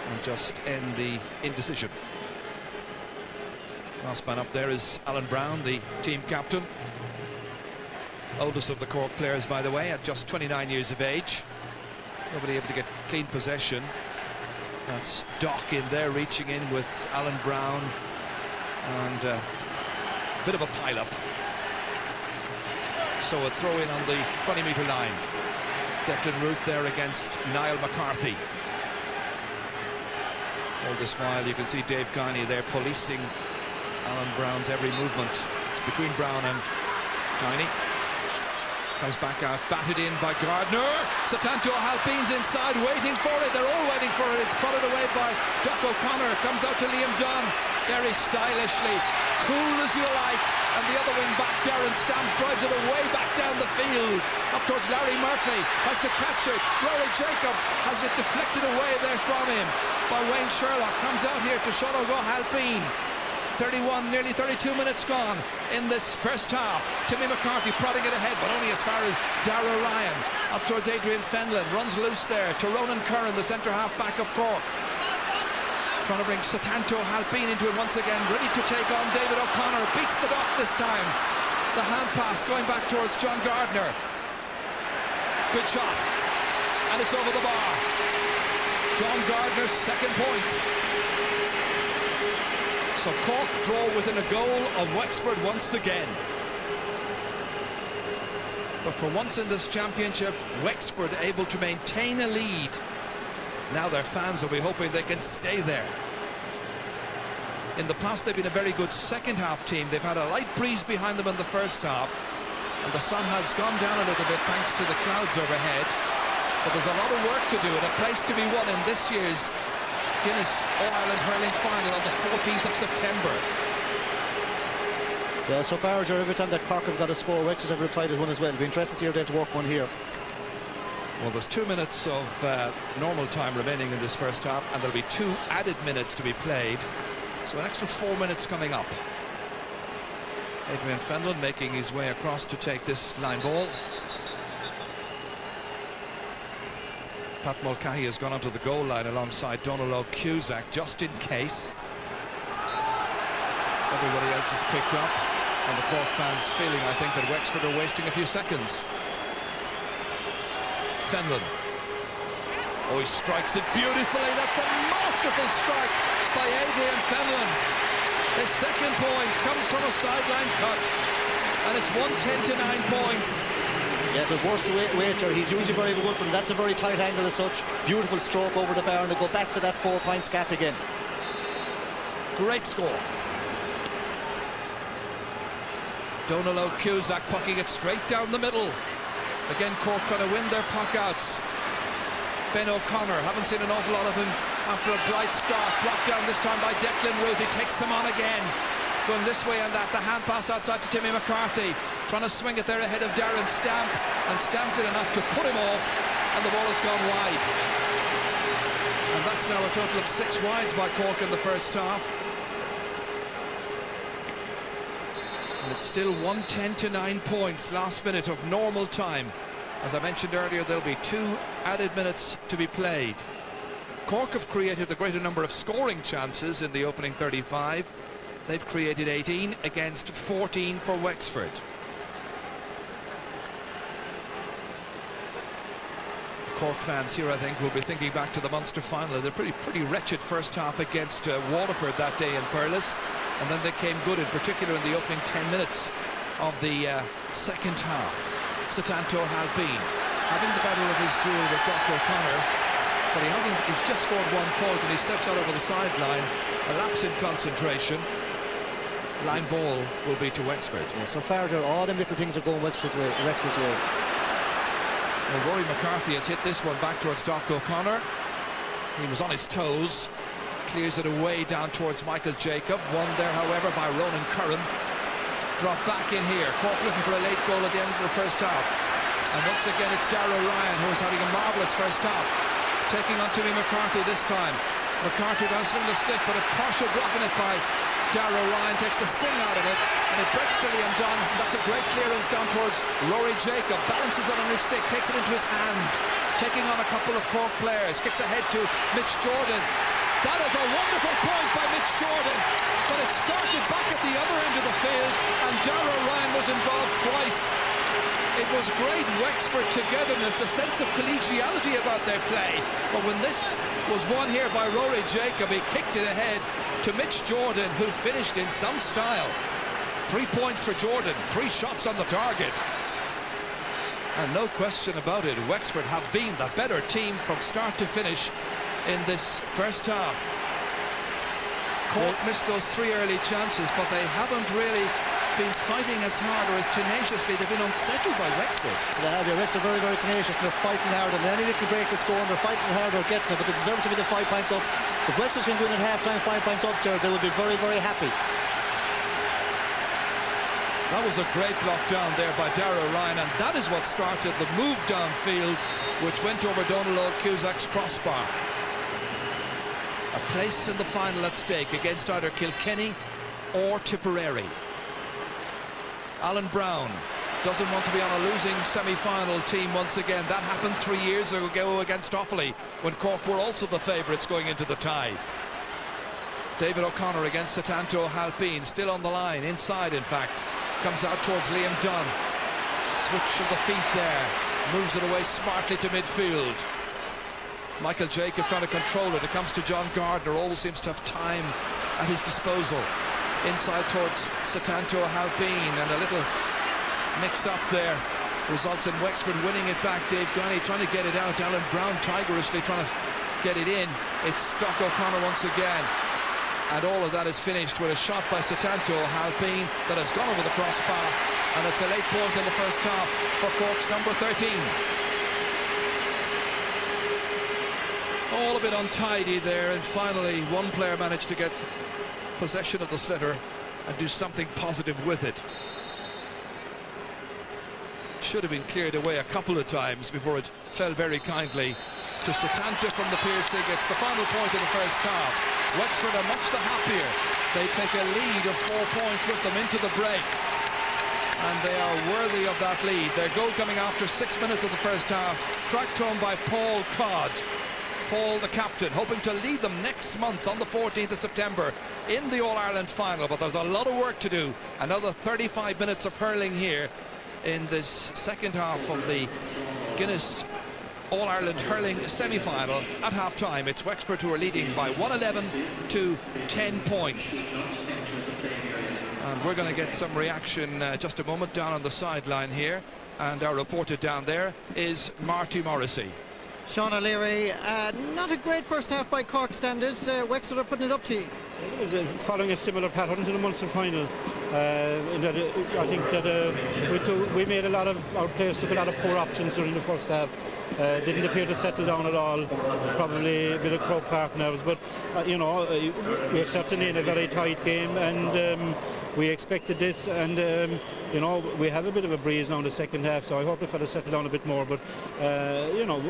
and just end the indecision. Last man up there is Alan Brown, the team captain. Oldest of the Cork players, by the way, at just 29 years of age. Nobody able to get clean possession. That's Doc in there, reaching in with Alan Brown. And a bit of a pile-up. So a throw-in on the 20-metre line. Declan Root there against Niall McCarthy. All this while you can see Dave Guiney there policing Alan Brown's every movement. It's between Brown and Guiney. Comes back out, batted in by Gardner. Satanto Halpin's inside, waiting for it. They're all waiting for it. It's prodded away by Doc O'Connor. Comes out to Liam Dunn, very stylishly, cool as you like. And the other wing back, Darren Stamp, drives it away back down the field. Up towards Larry Murphy, has to catch it. Rory Jacob has it deflected away there from him by Wayne Sherlock. Comes out here to Sean O'Halpin. 31, nearly 32 minutes gone in this first half. Timmy McCarthy prodding it ahead, but only as far as Dara Ryan. Up towards Adrian Fenlon, runs loose there to Ronan Curran, the centre half back of Cork. Trying to bring Satanto Halpin into it once again, ready to take on David O'Connor. Beats the Dock this time. The hand pass going back towards John Gardner. Good shot, and it's over the bar. John Gardner's second point. So Cork draw within a goal of Wexford once again. But for once in this championship, Wexford able to maintain a lead. Now their fans will be hoping they can stay there. In the past, they've been a very good second half team. They've had a light breeze behind them in the first half, and the sun has gone down a little bit thanks to the clouds overhead. But there's a lot of work to do and a place to be won in this year's Guinness All-Ireland Hurling Final on the 14th of September. Yeah, so far, every time that Cork have got a score, Wexford have tried it one as well. It'll be interesting to see how they work one here. Well, there's 2 minutes of normal time remaining in this first half, and there'll be 2 added minutes to be played. So an extra 4 minutes coming up. Adrian Fenlon making his way across to take this line ball. Pat Mulcahy has gone onto the goal line alongside Donald Cusack, just in case. Everybody else is picked up, and the Cork fans feeling, I think, that Wexford are wasting a few seconds. Fenlon. Oh, he strikes it beautifully. That's a masterful strike by Adrian Fenlon. His second point comes from a sideline cut, and it's 110 to 9 points. Yeah, if there's worse to wager, he's usually very good from. That's a very tight angle as such. Beautiful stroke over the bar, and they go back to that 4 points gap again. Great score. Donald Cusack pucking it straight down the middle. Again, Cork trying to win their puck-outs. Ben O'Connor, haven't seen an awful lot of him after a bright start. Blocked down this time by Declan Ruth. He takes them on again. Going this way and that. The hand pass outside to Timmy McCarthy. Trying to swing it there ahead of Darren Stamp. And stamped it enough to put him off. And the ball has gone wide. And that's now a total of 6 wides by Cork in the first half. And it's still 110 to 9 points, last minute of normal time. As I mentioned earlier, there'll be 2 added minutes to be played. Cork have created a greater number of scoring chances in the opening 35. They've created 18 against 14 for Wexford. Cork fans here, I think, will be thinking back to the Munster final. They're pretty wretched first half against Waterford that day in Thurles, and then they came good, in particular in the opening 10 minutes of the second half. Satanto Halpine having the better of his duel with Doc O'Connor, but he's just scored 1 point, and he steps out over the sideline. A lapse in concentration. Line ball will be to Wexford. Yeah, so far all them little things are going Wexford's way. Well, Rory McCarthy has hit this one back towards Doc O'Connor. He was on his toes. Clears it away down towards Michael Jacob. Won there, however, by Ronan Curran. Drop back in here. Cork looking for a late goal at the end of the first half. And once again, it's Darragh Ryan, who is having a marvellous first half. Taking on Timmy McCarthy this time. McCarthy down swing the stick, but a partial blocking it by Darragh Ryan. Takes the sting out of it, and it breaks to Liam Dunn. That's a great clearance down towards Rory Jacob. Balances it on his stick, takes it into his hand. Taking on a couple of Cork players. Kicks ahead to Mitch Jordan. That is a wonderful point by Mitch Jordan, but it started back at the other end of the field, and Darragh Ryan was involved twice. It was great Wexford togetherness, a sense of collegiality about their play. But when this was won here by Rory Jacob, he kicked it ahead to Mitch Jordan, who finished in some style. 3 points for Jordan, 3 shots on the target. And no question about it, Wexford have been the better team from start to finish in this first half. Cork missed those 3 early chances, but they haven't really been fighting as hard or as tenaciously. They've been unsettled by Wexford. They have. Wexford are very, very tenacious, and they're fighting hard, and any little break that's going, they're fighting hard or getting it, but they deserve to be the 5 points up. If Wexford can win at half-time 5 points up, Jared, they will be very, very happy. That was a great block down there by Darragh Ryan, and that is what started the move downfield, which went over Donald Cusack's crossbar. A place in the final at stake against either Kilkenny or Tipperary. Alan Brown doesn't want to be on a losing semi-final team once again. That happened 3 years ago against Offaly, when Cork were also the favourites going into the tie. David O'Connor against Satanto Halpine, still on the line, inside in fact. Comes out towards Liam Dunn. Switch of the feet there. Moves it away smartly to midfield. Michael Jacob trying to control it. It comes to John Gardner. Always seems to have time at his disposal. Inside towards Satanto Halpine, and a little mix-up there results in Wexford winning it back. Dave Gurney trying to get it out. Alan Brown tigerishly trying to get it in. It's Doc O'Connor once again. And all of that is finished with a shot by Satanto Halpine that has gone over the crossbar. And it's a late point in the first half for Cork's number 13. All a bit untidy there, and finally one player managed to get possession of the sliotar and do something positive with it. Should have been cleared away a couple of times before it fell very kindly to Satanto from the Pierce Dig. It's the final point of the first half. Wexford are much the happier. They take a lead of 4 points with them into the break, and they are worthy of that lead. Their goal coming after 6 minutes of the first half, cracked home by Paul Codd. Paul, the captain, hoping to lead them next month on the 14th of September in the All-Ireland final, but there's a lot of work to do. Another 35 minutes of hurling here in this second half of the Guinness All-Ireland hurling semi-final at half-time. It's Wexford who are leading by 111 to 10 points. And we're going to get some reaction just a moment down on the sideline here. And our reporter down there is Marty Morrissey. Sean O'Leary, not a great first half by Cork standards. Wexford are putting it up to you. It was following a similar pattern to the Munster final. In that, I think that we made a lot of, our players took a lot of poor options during the first half. Didn't appear to settle down at all. Probably a bit of Croke Park nerves, but you know, we're certainly in a very tight game, and we expected this, and you know, we have a bit of a breeze now in the second half, so I hope the fellas settle down a bit more. But you know,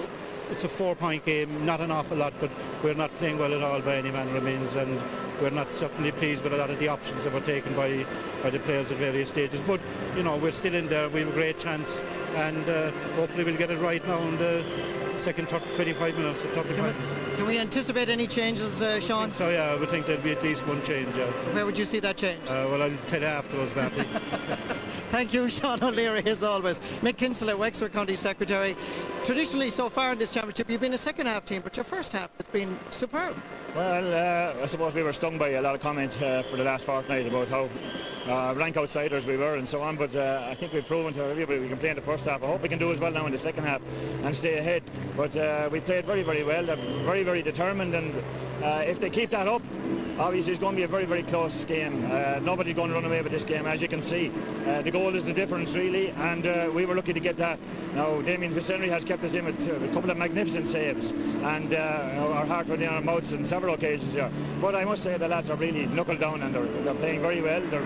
it's a 4-point game, not an awful lot, but we're not playing well at all by any manner of means, and we're not certainly pleased with a lot of the options that were taken by the players at various stages. But you know, we're still in there, we have a great chance, and hopefully we'll get it right now in the second 25 minutes or 35 minutes. Can we anticipate any changes, Sean? So yeah, I would think there'd be at least one change. Where would you see that change? Well, I'll tell you afterwards, Matty. Thank you, Sean O'Leary, as always. Mick Kinsella, Wexford County Secretary. Traditionally, so far in this championship, you've been a second-half team, but your first half has been superb. Well, I suppose we were stung by a lot of comment for the last fortnight about how rank outsiders we were and so on, but I think we've proven to everybody we can play in the first half. I hope we can do as well now in the second half and stay ahead. But we played very, very well. They're very, very determined, and if they keep that up, obviously it's going to be a very, very close game. Nobody's going to run away with this game, as you can see. The goal is the difference, really, and we were lucky to get that. Now, Damien Fitzhenry has kept us in with a couple of magnificent saves, and our heart went in our mouths on several occasions here. But I must say the lads are really knuckled down, and they're playing very well. They're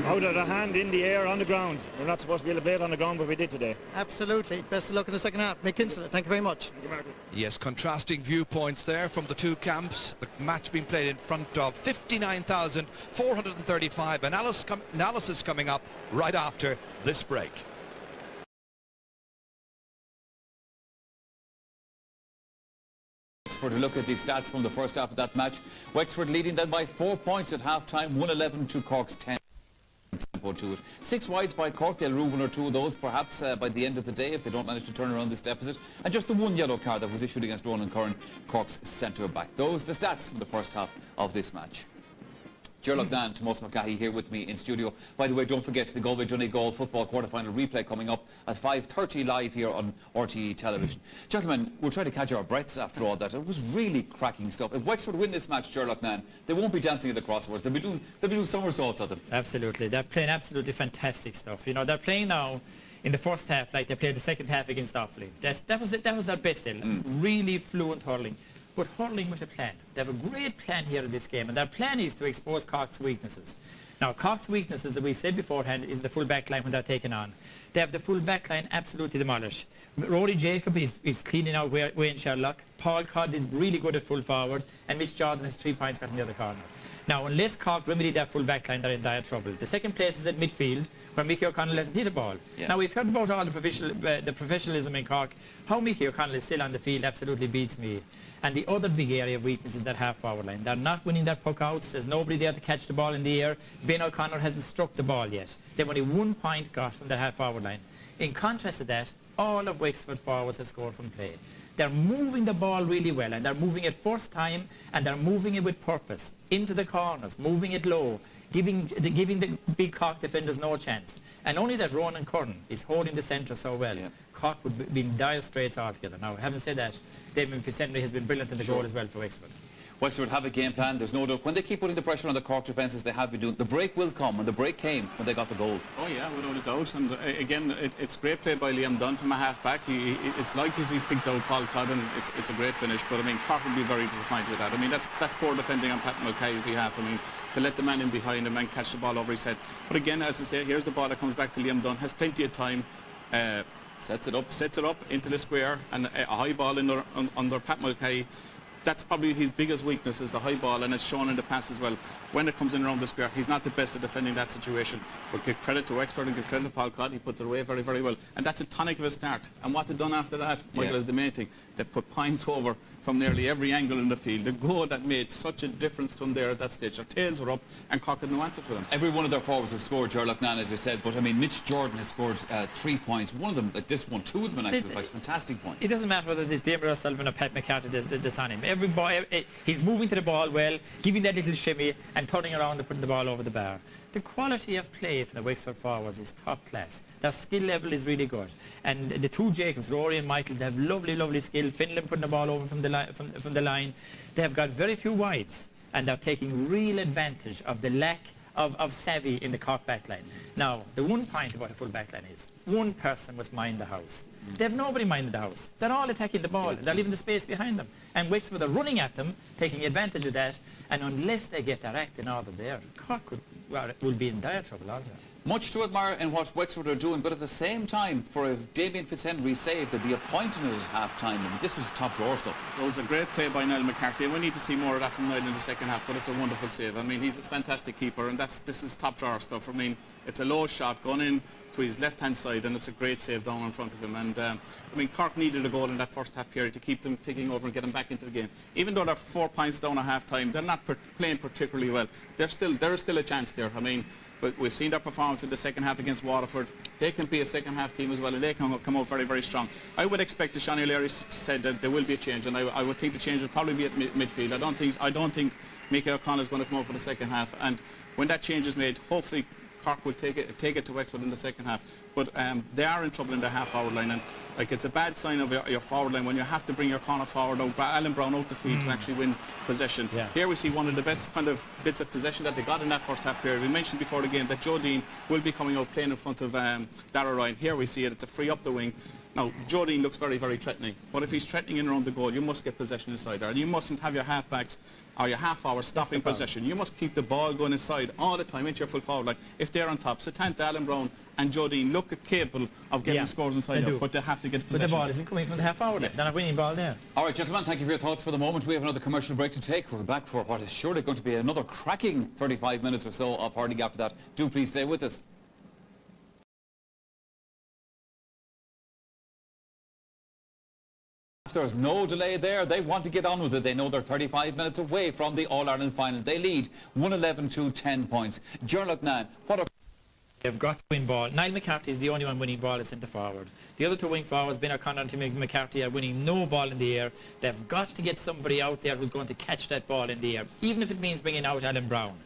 out of the hand, in the air, on the ground. We're not supposed to be able to play it on the ground, but we did today. Absolutely. Best of luck in the second half. Mick Kinsella, thank you very much. Thank you, Martin. Yes, contrasting viewpoints there from the two camps. The match being played in front of 59,435. Analysis coming up right after this break. For a look at the stats from the first half of that match, Wexford leading then by 4 points at half-time, 111 to Cork's 10. Tempo to it. 6 wides by Cork. They'll rue 1 or 2 of those perhaps by the end of the day if they don't manage to turn around this deficit. And just the 1 yellow card that was issued against Ronan Curran, Cork's centre-back. Those the stats from the first half of this match. Gerald Dan, Tomas McCahey here with me in studio. By the way, don't forget the Galway Donegal football quarter-final replay coming up at 5:30 live here on RTE television. Gentlemen, we'll try to catch our breaths after all that. It was really cracking stuff. If Wexford win this match, Gerald Dan, they won't be dancing at the crosswords. They'll be doing somersaults at them. Absolutely. They're playing absolutely fantastic stuff. You know, they're playing now in the first half like they played the second half against Offaly. That was their best still. Really fluent hurling. But hurling with a plan. They have a great plan here in this game, and their plan is to expose Cork's weaknesses. Now, Cork's weaknesses, as we said beforehand, is the full back line when they're taken on. They have the full back line absolutely demolished. Rory Jacob is cleaning out Wayne Sherlock. Paul Codd is really good at full forward, and Mitch Jordan has 3 points got in the other corner. Now, unless Cork remedy that full back line, they're in dire trouble. The second place is at midfield, where Mickey O'Connell hasn't hit a ball. Yeah. Now, we've heard about all the professionalism in Cork. How Mickey O'Connell is still on the field absolutely beats me. And the other big area of weakness is that half-forward line. They're not winning their puck outs. There's nobody there to catch the ball in the air. Ben O'Connor hasn't struck the ball yet. They've only 1 point got from the half-forward line. In contrast to that, all of Wexford forwards have scored from play. They're moving the ball really well, and they're moving it first time, and they're moving it with purpose. Into the corners, moving it low, giving the big Cork defenders no chance. And only that Ronan Curran is holding the centre so well. Yeah. Cork would be in dire straits altogether. Now, having said that, Damien Fitzhenry has been brilliant in the goal as well for Wexford. Wexford have a game plan, there's no doubt. When they keep putting the pressure on the Cork defences, they have been doing. The break will come, and the break came when they got the goal. Oh yeah, without a doubt. And again, it's great play by Liam Dunn from a half-back. It's like he's picked out Paul Codd, and it's a great finish. But I mean, Cork will be very disappointed with that. I mean, that's poor defending on Pat Mulcahy's behalf. I mean, to let the man in behind him and catch the ball over his head. But again, as I say, here's the ball that comes back to Liam Dunn. Has plenty of time. Sets it up into the square, and a high ball under Pat Mulcahy. that's probably his biggest weakness, is the high ball, and it's shown in the pass as well. When it comes in around the square, he's not the best at defending that situation. But give credit to Wexford and give credit to Paul Cott. He puts it away very, very well. And that's a tonic of a start. And what they've done after that, Michael, is the main thing. They put points over from nearly every angle in the field. The goal that made such a difference to them there at that stage. Their tails were up, and Cork had no answer to them. Every one of their forwards have scored, Gerlach Nan, as you said, but I mean, Mitch Jordan has scored 3 points. One of them, like this one, 2 of them in actual fact, fantastic points. It doesn't matter whether it's David O'Sullivan or Pat McCarthy that's on him. Every boy, he's moving to the ball well, giving that little shimmy and turning around and putting the ball over the bar. The quality of play from the Wexford forwards is top class. Their skill level is really good. And the two Jacobs, Rory and Michael, they have lovely, lovely skill. Finland putting the ball over from the line. They have got very few wides, and they're taking real advantage of the lack of savvy in the Cork backline. Now, the one point about a full backline is one person must mind the house. They have nobody minding the house. They're all attacking the ball. They're leaving the space behind them. And Wexford are running at them, taking advantage of that. And unless they get their act in order there, Cork will be in dire trouble all the time. Much to admire in what Wexford are doing, but at the same time, for a Damien Fitzhenry save, there'd be a point in it at half-time. I mean, this was top drawer stuff. It was a great play by Niall McCarthy, and we need to see more of that from Niall in the second half, but it's a wonderful save. I mean, he's a fantastic keeper, and this is top drawer stuff. I mean, it's a low shot gone in to his left-hand side, and it's a great save down in front of him. And I mean, Cork needed a goal in that first half period to keep them ticking over and get them back into the game. Even though they're 4 points down at half-time, they're not playing particularly well. There is still a chance there. I mean, but we've seen their performance in the second half against Waterford. They can be a second half team as well, and they can come out very, very strong. I would expect, as Sean O'Leary said, that there will be a change, and I would think the change would probably be at midfield. I don't think Mickey O'Connell is going to come out for the second half, and when that change is made, hopefully Cork will take it to Wexford in the second half. But they are in trouble in their half-forward line, and like, it's a bad sign of your forward line when you have to bring your corner forward out, Alan Brown out the field to actually win possession. Yeah. Here we see one of the best kind of bits of possession that they got in that first half period. We mentioned before the game that Joe Dean will be coming out playing in front of Darragh Ryan. Here we see it. It's a free up the wing. Now, Joe Dean looks very, very threatening, but if he's threatening in around the goal, you must get possession inside there, and you mustn't have your half-backs or your half-forwards stopping possession. You must keep the ball going inside all the time into your full forward line. If they're on top, Satanta, Alan Brown and Joe Dean look capable of getting scores inside there, but they have to get possession. But the ball isn't coming from the half-forward. They're not winning ball there. All right, gentlemen, thank you for your thoughts for the moment. We have another commercial break to take. We're back for what is surely going to be another cracking 35 minutes or so of hurling after that. Do please stay with us. There's no delay there. They want to get on with it. They know they're 35 minutes away from the All-Ireland final. They lead 111 to 10 points. Gerlach Nan, what a... They've got to win ball. Niall McCarthy is the only one winning ball at centre forward. The other two winning forwards, Ben O'Connor and McCarthy, are winning no ball in the air. They've got to get somebody out there who's going to catch that ball in the air, even if it means bringing out Alan Brown.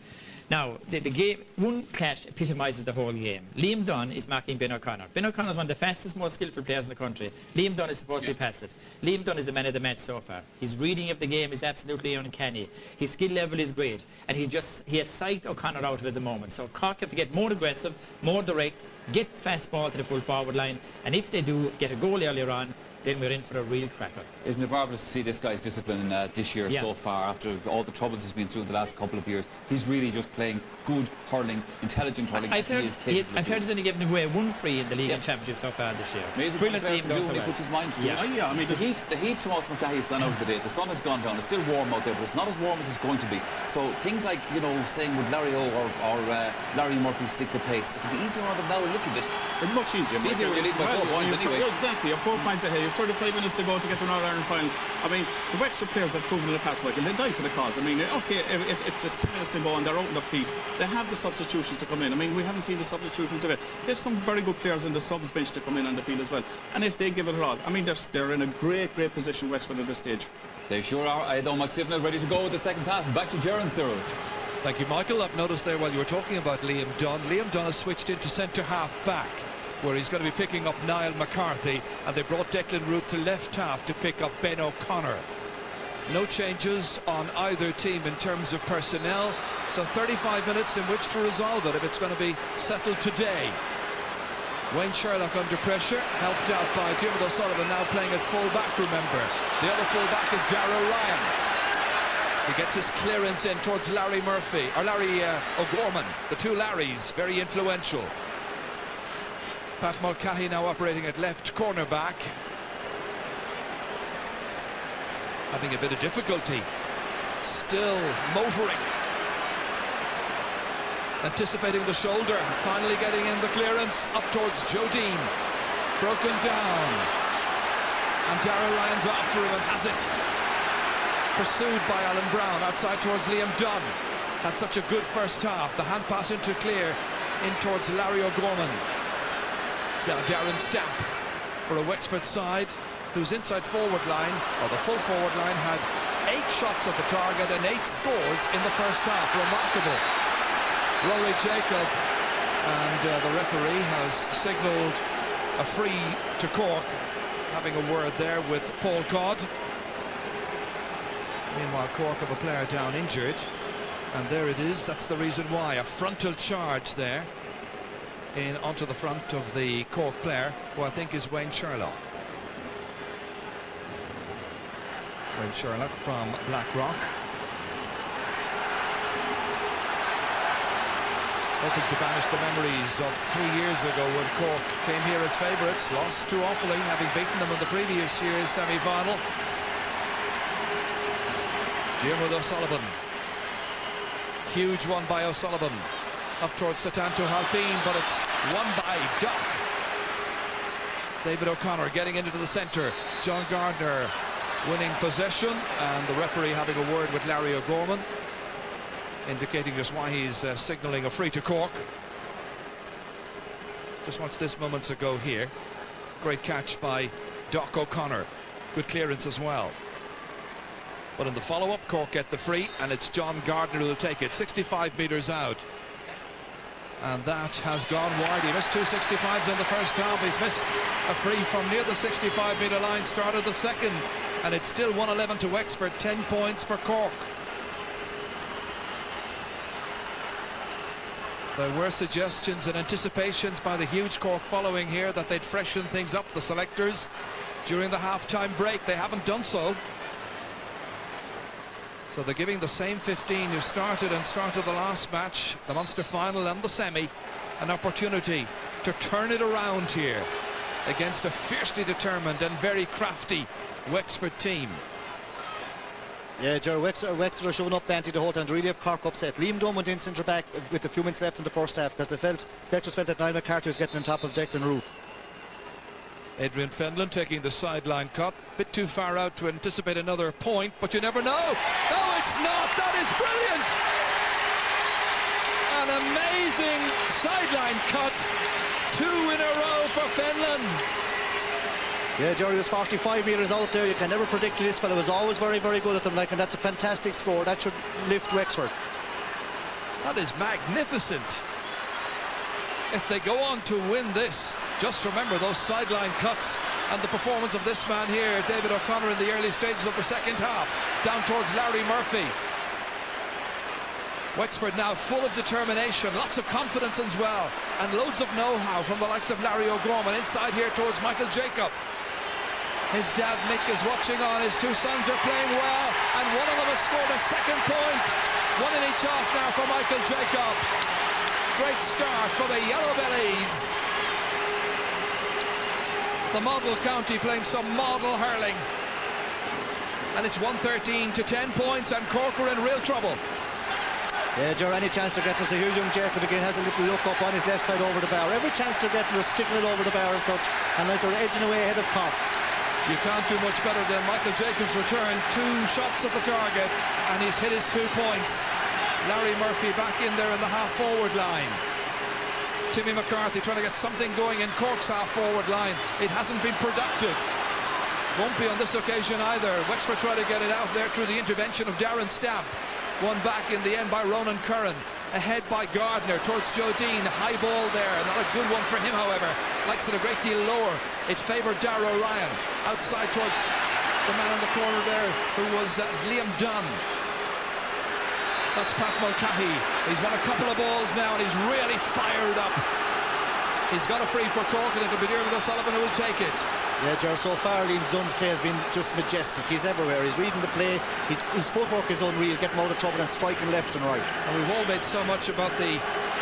Now, the game, one clash epitomises the whole game. Liam Dunn is marking Ben O'Connor. Ben O'Connor is one of the fastest, most skillful players in the country. Liam Dunn is supposed to be past it. Liam Dunn is the man of the match so far. His reading of the game is absolutely uncanny. His skill level is great. And he has psyched O'Connor out of it at the moment. So Cork have to get more aggressive, more direct, get fast ball to the full forward line. And if they do get a goal earlier on, then we're in for a real cracker. Isn't it marvellous to see this guy's discipline this year so far, after all the troubles he's been through in the last couple of years? He's really just playing good hurling, intelligent hurling. I've heard he's only given away one free in the league and championship so far this year. Amazing. Brilliant team though. When he puts his mind to it. Yeah, I mean, the heat from Ross McCahey has gone out of the day. The sun has gone down. It's still warm out there, but it's not as warm as it's going to be. So things like, you know, saying would Larry O or Larry Murphy stick to pace, it'll be easier on them now a little bit. It's much easier. It's easier when you lead by 4 points anyway. Exactly, you're 4 points ahead. You have 35 minutes to go to get to an All-Ireland final. I mean, the Wexford players have proven in the past, Michael, they die for the cause. I mean, okay, if there's 10 minutes to go and they're out on their feet, they have the substitutions to come in. I mean, we haven't seen the substitutions today. There's some very good players in the subs bench to come in on the field as well. And if they give it a all, I mean, they're in a great position, Wexford, at this stage. They sure are. Aidan McSivenel ready to go with the second half. Back to Gerard Cyril. Thank you, Michael. I've noticed there while you were talking about Liam Dunn. Liam Dunn has switched into centre half back, where he's going to be picking up Niall McCarthy, and they brought Declan Root to left half to pick up Ben O'Connor. No changes on either team in terms of personnel, so 35 minutes in which to resolve it if it's going to be settled today. Wayne Sherlock under pressure, helped out by Diarmuid O'Sullivan, now playing at full back, remember. The other full back is Darragh Ryan. He gets his clearance in towards Larry Murphy, or Larry O'Gorman. The two Larrys, very influential. Pat Mulcahy now operating at left cornerback. having a bit of difficulty. Still motoring. Anticipating the shoulder, finally getting in the clearance up towards Jodine. Broken down. And Dara Ryan's after him and has it. Pursued by Alan Brown outside towards Liam Dunn. Had such a good first half. The hand pass into clear in towards Larry O'Gorman. Now Darren Stamp for a Wexford side whose inside forward line, or the full forward line, had 8 shots at the target and 8 scores in the first half. Remarkable. Rory Jacob, and the referee has signalled a free to Cork, having a word there with Paul Codd. Meanwhile, Cork have a player down injured, and there it is. That's the reason why. A frontal charge there in onto the front of the Cork player, who I think is Wayne Sherlock. Wayne Sherlock from Blackrock. Hoping to banish the memories of 3 years ago when Cork came here as favourites, lost too awfully, having beaten them in the previous year's semi-final. Diarmuid O'Sullivan. Huge one by O'Sullivan. Up towards Satanto Halpine, but it's won by Doc. David O'Connor getting into the centre. John Gardner winning possession, and the referee having a word with Larry O'Gorman, indicating just why he's signalling a free to Cork. Just watched this moments ago here. Great catch by Doc O'Connor. Good clearance as well. But in the follow-up, Cork get the free, and it's John Gardner who'll take it. 65 metres out. And that has gone wide. He missed 2 65s in the first half. He's missed a free from near the 65-metre line. Started the second. And it's still 111 to Wexford. 10 points for Cork. There were suggestions and anticipations by the huge Cork following here that they'd freshen things up, the selectors, during the half-time break. They haven't done so. So they're giving the same 15 who started the last match, the Munster final and the semi, an opportunity to turn it around here against a fiercely determined and very crafty Wexford team. Yeah, Jerry, Wexford are showing up plenty the whole time. They really have Cork upset. Liam Dunn went in centre back with a few minutes left in the first half because they just felt that Niall McCarthy was getting on top of Declan Roux. Adrian Fenlon taking the sideline cut. Bit too far out to anticipate another point, but you never know. No, it's not. That is brilliant. An amazing sideline cut. 2 in a row for Fenlon. Yeah, Jerry was 45 metres out there. You can never predict this fellow. Was always very, very good at them, and that's a fantastic score. That should lift Wexford. That is magnificent. If they go on to win this, just remember those sideline cuts and the performance of this man here, David O'Connor, in the early stages of the second half, down towards Larry Murphy. Wexford now full of determination, lots of confidence as well, and loads of know-how from the likes of Larry O'Gorman. Inside here towards Michael Jacob. His dad Mick is watching on. His 2 sons are playing well, and one of them has scored a second point. 1 in each half now for Michael Jacob. Great start for the Yellow Bellies. The model county playing some model hurling. And it's 113 to 10 points, and Cork are in real trouble. Yeah, Joe, any chance they're getting us. Here's young Jacob again, has a little look up on his left side over the bar. Every chance they're getting, they're sticking it over the bar as such, and like they're edging away ahead of Cork. You can't do much better than Michael Jacobs' return. 2 shots at the target, and he's hit his 2 points. Larry Murphy back in there in the half-forward line. Timmy McCarthy trying to get something going in Cork's half-forward line. It hasn't been productive. Won't be on this occasion either. Wexford try to get it out there through the intervention of Darren Stamp. Won back in the end by Ronan Curran. Ahead by Gardner towards Jodine. High ball there. Not a good one for him, however. Likes it a great deal lower. It favoured Darragh Ryan. Outside towards the man in the corner there, who was Liam Dunn. That's Pat Mulcahy. He's won a couple of balls now, and he's really fired up. He's got a free for Cork, and it'll be Diarmuid O'Sullivan who will take it. Yeah, Joe, so far Liam Dunn's play has been just majestic. He's everywhere. He's reading the play. His footwork is unreal. Get them out of trouble and striking left and right. And we've all made so much about the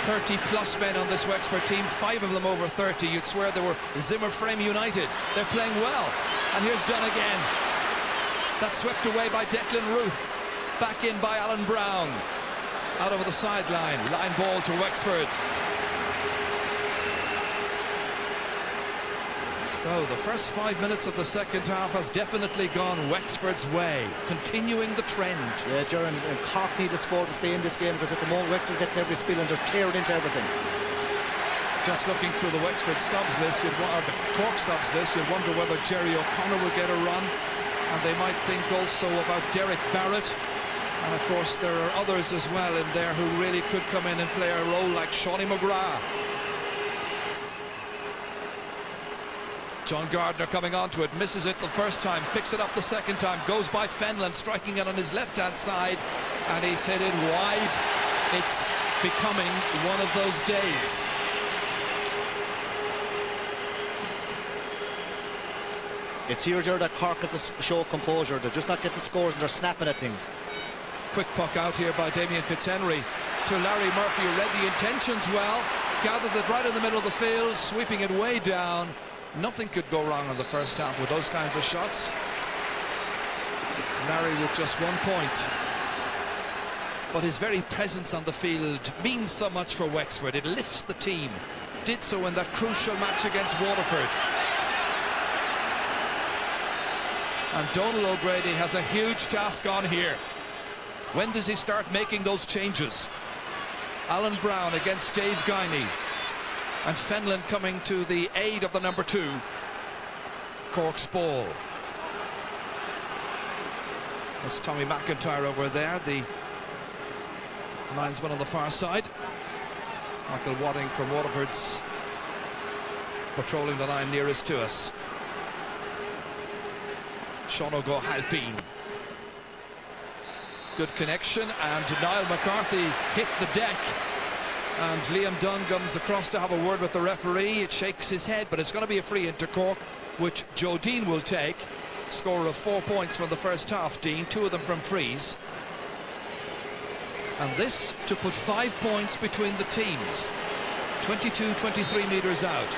30-plus men on this Wexford team. 5 of them over 30. You'd swear they were Zimmer Frame United. They're playing well. And here's Dunn again. That's swept away by Declan Ruth. Back in by Alan Brown. Out over the sideline. Line ball to Wexford. So the first 5 minutes of the second half has definitely gone Wexford's way, continuing the trend. Yeah, Jaron, and Cork need a score to stay in this game, because at the moment Wexford getting every spill and they're tearing into everything. Just looking through the Wexford subs list, or the Cork subs list, you'd wonder whether Jerry O'Connor will get a run, and they might think also about Derek Barrett. And of course there are others as well in there who really could come in and play a role, like Shawnee McGrath. John Gardner coming onto it, misses it the first time, picks it up the second time, goes by Fenlon, striking it on his left-hand side, and he's headed wide. It's becoming one of those days. It's here, Jared, that Cork have to show composure. They're just not getting scores and they're snapping at things. Quick puck out here by Damien Fitzhenry to Larry Murphy, who read the intentions well, gathered it right in the middle of the field, sweeping it way down. Nothing could go wrong in the first half with those kinds of shots. Larry with just 1 point. But his very presence on the field means so much for Wexford. It lifts the team. Did so in that crucial match against Waterford. And Donal O'Grady has a huge task on here. When does he start making those changes? Alan Brown against Dave Guiney. And Fenlon coming to the aid of the number 2. Cork's ball. That's Tommy McIntyre over there, the linesman on the far side. Michael Wadding from Waterford's patrolling the line nearest to us. Sean O'Halpine. Good connection, and Niall McCarthy hit the deck. And Liam Dunn comes across to have a word with the referee. It shakes his head, but it's going to be a free into Cork, which Joe Dean will take. Score of 4 points from the first half, Dean, 2 of them from frees. And this to put 5 points between the teams. 22-23 metres out.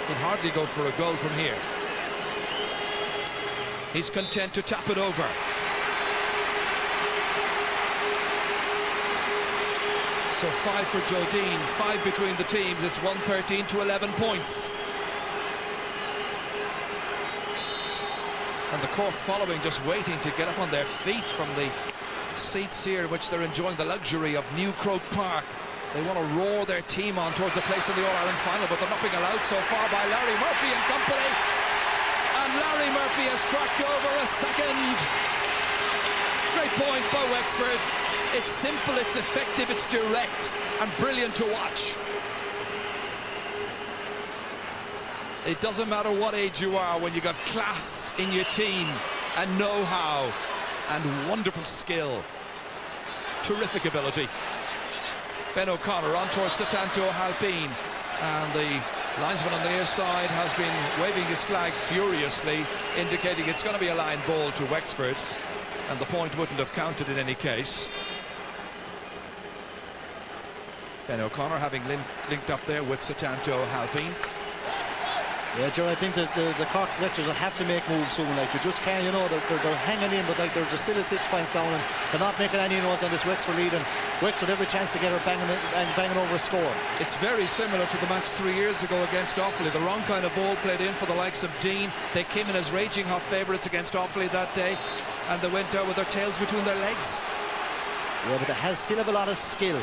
He'd hardly go for a goal from here. He's content to tap it over. So 5 for Joe Dean, 5 between the teams. It's 113 to 11 points. And the Cork following, just waiting to get up on their feet from the seats here, in which they're enjoying the luxury of New Croke Park. They want to roar their team on towards a place in the All-Ireland final, but they're not being allowed so far by Larry Murphy and company. And Larry Murphy has cracked over a second. Great point by Wexford. It's simple, it's effective, it's direct, and brilliant to watch. It doesn't matter what age you are when you got class in your team and know-how and wonderful skill. Terrific ability. Ben O'Connor on towards Satanto O'Halpine, and the linesman on the near side has been waving his flag furiously, indicating it's going to be a line ball to Wexford, and the point wouldn't have counted in any case. Ben O'Connor having linked up there with Satanto O'Halpine. Yeah, Joe, I think that the Cork selectors will have to make moves soon. Like, they just can't, you know, they're hanging in, but like they're still at 6 points down, and they're not making any noise on this Wexford lead, and Wexford every chance to get her banging over a score. It's very similar to the match 3 years ago against Offaly. The wrong kind of ball played in for the likes of Dean. They came in as raging hot favourites against Offaly that day, and they went out with their tails between their legs. Yeah, but they still have a lot of skill.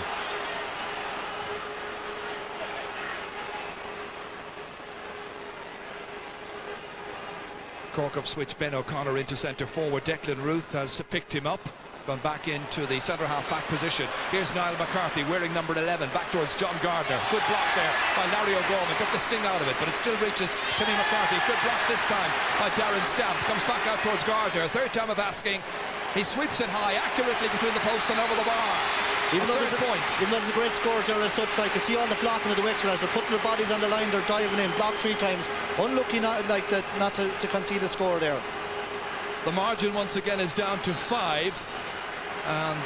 Cork have switched Ben O'Connor into centre forward. Declan Ruth has picked him up, gone back into the centre half back position. Here's Niall McCarthy wearing number 11, back towards John Gardner. Good block there by Larry O'Gorman, took the sting out of it, but it still reaches Timmy McCarthy. Good block this time by Darren Stamp, comes back out towards Gardner. Third time of asking, he sweeps it high accurately between the posts and over the bar. Even though there's a great score, Gerald, as such, like, you see all the flocking of the Wexford as they're putting their bodies on the line, they're diving in, blocked 3 times. Unlucky not to concede a score there. The margin once again is down to 5, and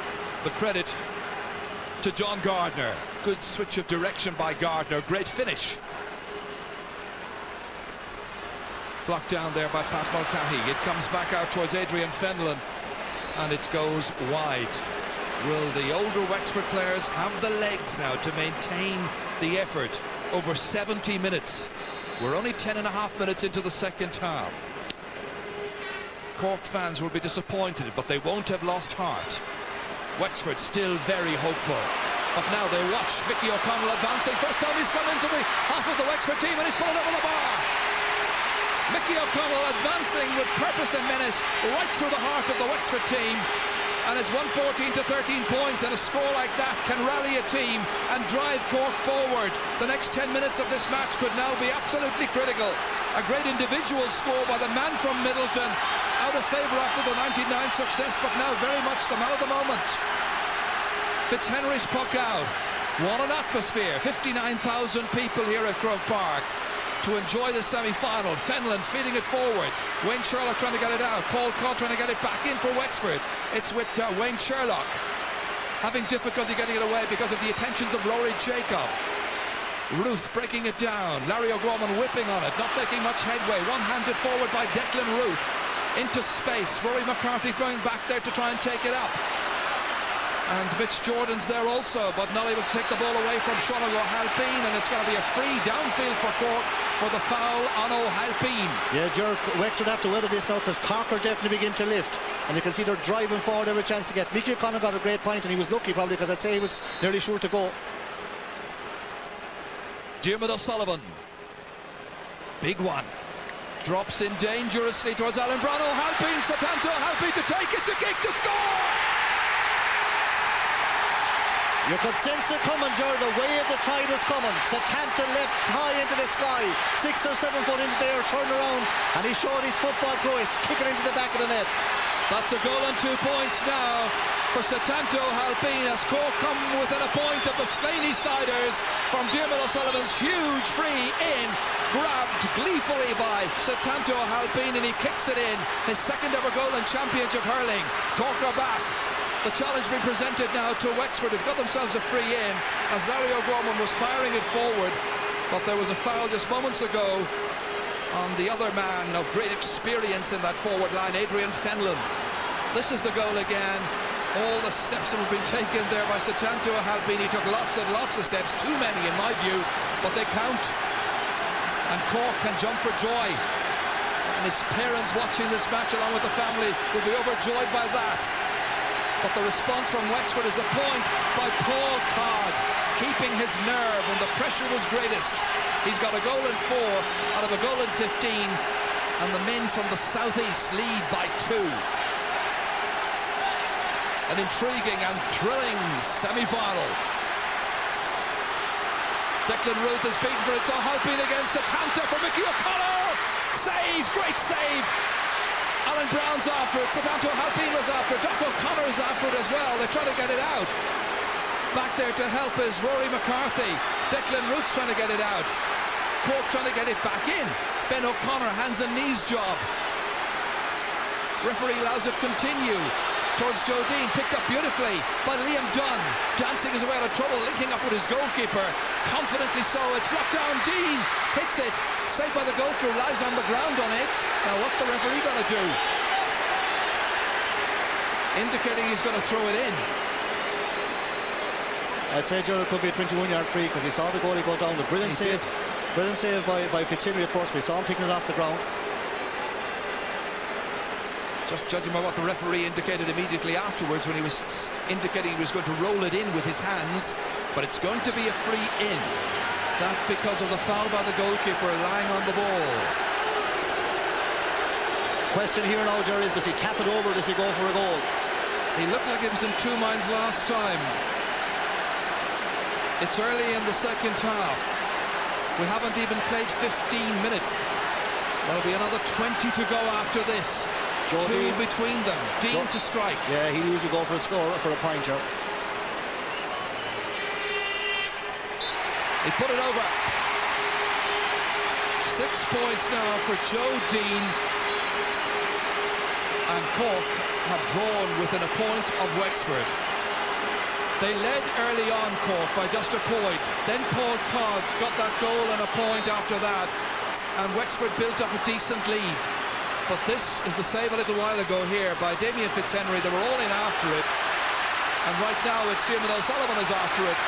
the credit to John Gardner. Good switch of direction by Gardner, great finish. blocked down there by Pat Mulcahy. It comes back out towards Adrian Fenlon, and it goes wide. Will the older Wexford players have the legs now to maintain the effort over 70 minutes? We're only 10.5 minutes into the second half. Cork fans will be disappointed, but they won't have lost heart. Wexford still very hopeful. But now they watch Mickey O'Connell advancing. First time he's come into the half of the Wexford team, and he's pulling over the bar. Mickey O'Connell advancing with purpose and menace right through the heart of the Wexford team. And it's 114 to 13 points, and a score like that can rally a team and drive Cork forward. The next 10 minutes of this match could now be absolutely critical. A great individual score by the man from Middleton, out of favour after the 99 success, but now very much the man of the moment. Fitzhenry's puck out. What an atmosphere. 59,000 people here at Croke Park to enjoy the semi-final. Fenlon feeding it forward. Wayne Sherlock trying to get it out. Paul Codd trying to get it back in for Wexford. It's with Wayne Sherlock having difficulty getting it away because of the attentions of Rory Jacob. Ruth breaking it down. Larry O'Gorman whipping on it, not making much headway. One-handed forward by Declan Ruth. Into space. Rory McCarthy going back there to try and take it up. And Mitch Jordan's there also, but not able to take the ball away from Sean O'Halpine, and it's going to be a free downfield for Cork for the foul on O'Halpine. Yeah, Jerk, Wexford have to weather this now, because Cork are definitely begin to lift, and you can see they're driving forward every chance to get. Mickey O'Connell got a great point, and he was lucky probably, because I'd say he was nearly sure to go. Diarmuid O'Sullivan, big one, drops in dangerously towards Alan Brown. O'Halpine, Satanto O'Halpine to take it, to kick, to score! You could sense it coming, Ger. The wave, the tide was coming. Satanta leapt high into the sky, 6 or 7 foot into the air, turned around, and he showed his football prowess, kicking into the back of the net. That's a goal and 2 points now for Satanto O'Halpine, as Cork come within a point of the Slaney Siders from Diarmuid O'Sullivan's huge free in, grabbed gleefully by Satanto O'Halpine, and he kicks it in. His second ever goal in championship hurling. Cork are back. The challenge being presented now to Wexford, who've got themselves a free in, as Larry O'Gorman was firing it forward, but there was a foul just moments ago on the other man of great experience in that forward line, Adrian Fenlon. This is the goal again. All the steps that have been taken there by Satanto O'Halpine. He took lots and lots of steps, too many in my view, but they count. And Cork can jump for joy. And his parents watching this match along with the family will be overjoyed by that. But the response from Wexford is a point by Paul Codd, keeping his nerve when the pressure was greatest. He's got a goal in 4 out of a goal in 15, and the men from the southeast lead by 2. An intriguing and thrilling semi-final. Declan Ruth is beaten for it. O'Halpine against Satanta for Mickey O'Connell. Save, great save. Alan Brown's after it, Satanto O'Halpine was after it, Doc O'Connor is after it as well. They try to get it out. Back there to help is Rory McCarthy. Declan Ruth's trying to get it out. Cork trying to get it back in. Ben O'Connor, hands and knees job. Referee allows it continue towards Joe Dean, picked up beautifully by Liam Dunn. Dancing his way out of trouble, linking up with his goalkeeper. Confidently so, it's blocked down. Dean hits it. Saved by the goalkeeper, lies on the ground on it. Now what's the referee going to do? Indicating he's going to throw it in. I'd say Joe, it could be a 21-yard free, because he saw the goalie go down. The brilliant save by Fitzhenry, of course. We saw him picking it off the ground. Just judging by what the referee indicated immediately afterwards, when he was indicating he was going to roll it in with his hands, but it's going to be a free in. That because of the foul by the goalkeeper lying on the ball. Question here now, Jerry, is does he tap it over or does he go for a goal? He looked like he was in 2 minds last time. It's early in the second half. We haven't even played 15 minutes. There'll be another 20 to go after this. Joe 2 Dean. between them. Dean to strike. Yeah, he'll usually go for a score, for a point, Joe. He put it over. 6 points now for Joe Dean. And Cork have drawn within a point of Wexford. They led early on, Cork, by just a point. Then Paul Codd got that goal and a point after that. and Wexford built up a decent lead. But this is the save a little while ago here by Damien Fitzhenry. They were all in after it, and right now it's Diarmuid O'Sullivan is after it,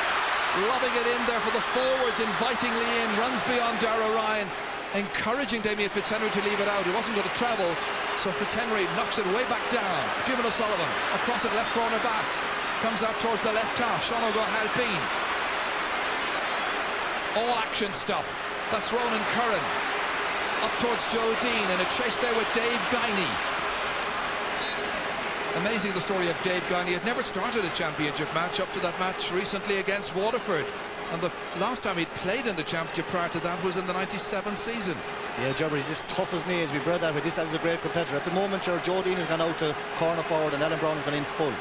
lobbing it in there for the forwards, invitingly in, runs beyond Dara Ryan, encouraging Damien Fitzhenry to leave it out. He wasn't going to travel, so Fitzhenry knocks it way back down. Diarmuid O'Sullivan across it, left corner back, comes out towards the left half. Sean O'Halpine. All action stuff. That's Ronan Curran up towards Joe Dean, and a chase there with Dave Guiney. Amazing, the story of Dave Guiney. Had never started a championship match up to that match recently against Waterford, and the last time he'd played in the championship prior to that was in the 97 season. Yeah, Gerber, he's as tough as nails. We've read that with this as a great competitor. At the moment, Joe Dean has gone out to corner forward and Alan Brown has gone in full.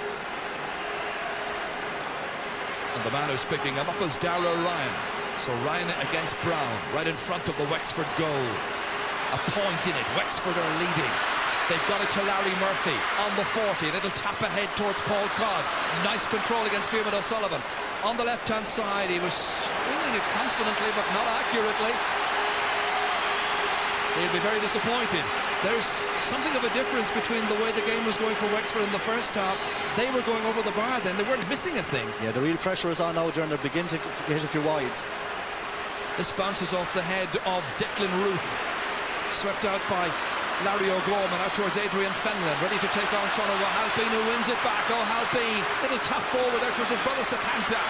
And the man who's picking him up is Dara Ryan. So Ryan against Brown, right in front of the Wexford goal. A point in it. Wexford are leading. They've got it to Larry Murphy on the 40. A little tap ahead towards Paul Codd. Nice control against Diarmuid O'Sullivan. On the left-hand side, he was swinging it confidently, but not accurately. He'll be very disappointed. There's something of a difference between the way the game was going for Wexford in the first half. They were going over the bar then. They weren't missing a thing. Yeah, the real pressure is on now, John. They're beginning to hit a few wides. This bounces off the head of Declan Ruth. Swept out by Larry O'Gorman, out towards Adrian Fenlon, ready to take on Sean O'Halpine, who wins it back. O'Halpine, little tap forward there towards his brother Satanta.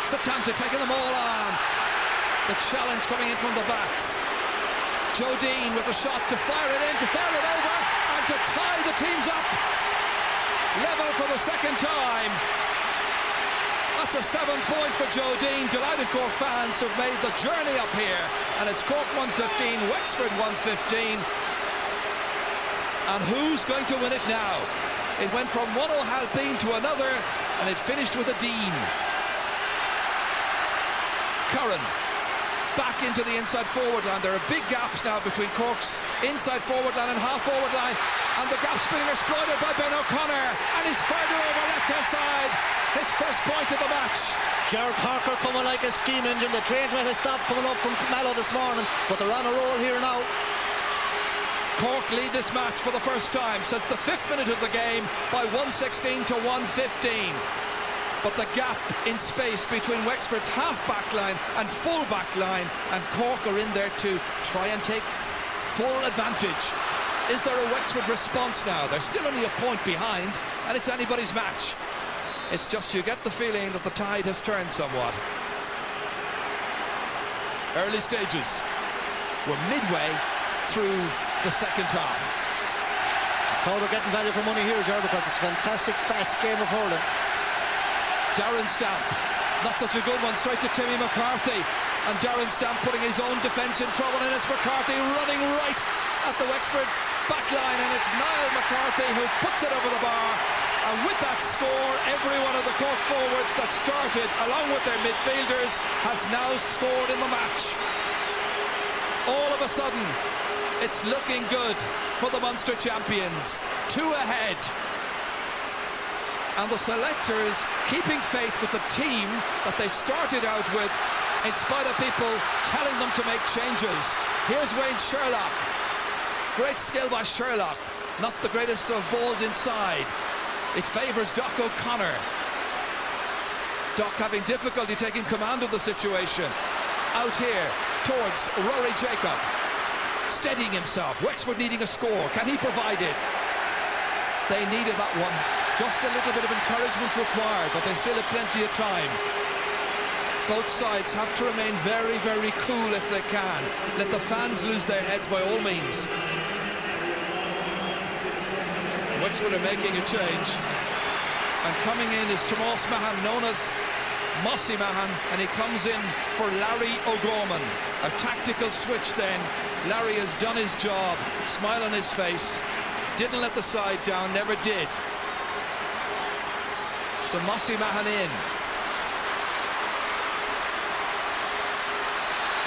Satanta taking them all on. The challenge coming in from the backs. Joe Dean with a shot to fire it in, to fire it over, and to tie the teams up. Level for the second time. That's a 7th point for Joe Dean. Delighted Cork fans who've made the journey up here. And it's Cork 115, Wexford 115. And who's going to win it now? It went from one O'Halpine to another, and it finished with a Dean. Curran back into the inside forward line. There are big gaps now between Cork's inside forward line and half forward line, and the gap's being exploited by Ben O'Connor, and he's further over left-hand side. His first point of the match. Gerard Parker coming like a steam engine. The trains might have stopped coming up from Mallow this morning, but they're on a roll here now. Cork lead this match for the first time since the 5th minute of the game by 116 to 115. But the gap in space between Wexford's half-back line and full-back line, and Cork are in there to try and take full advantage. Is there a Wexford response now? They're still only a point behind, and it's anybody's match. It's just you get the feeling that the tide has turned somewhat. Early stages. We're midway through the second half. Crowd are getting value for money here, Gerard, because it's a fantastic, fast game of hurling. Darren Stamp, not such a good one, straight to Timmy McCarthy, and Darren Stamp putting his own defence in trouble, and it's McCarthy running right at the Wexford back line, and it's Niall McCarthy who puts it over the bar. And with that score, every one of the Cork forwards that started along with their midfielders has now scored in the match. All of a sudden, it's looking good for the Munster champions. 2 ahead. And the selectors keeping faith with the team that they started out with, in spite of people telling them to make changes. Here's Wayne Sherlock. Great skill by Sherlock. Not the greatest of balls inside. It favours Doc O'Connor. Doc having difficulty taking command of the situation. Out here towards Rory Jacob. Steadying himself. Wexford needing a score. Can he provide it? They needed that one. Just a little bit of encouragement required, but they still have plenty of time. Both sides have to remain very, very cool if they can. Let the fans lose their heads by all means. Wexford are making a change. And coming in is Tomas Mahan, known as Mossy Mahan, and he comes in for Larry O'Gorman. A tactical switch then. Larry has done his job. Smile on his face. Didn't let the side down, never did. So Mossy Mahan in.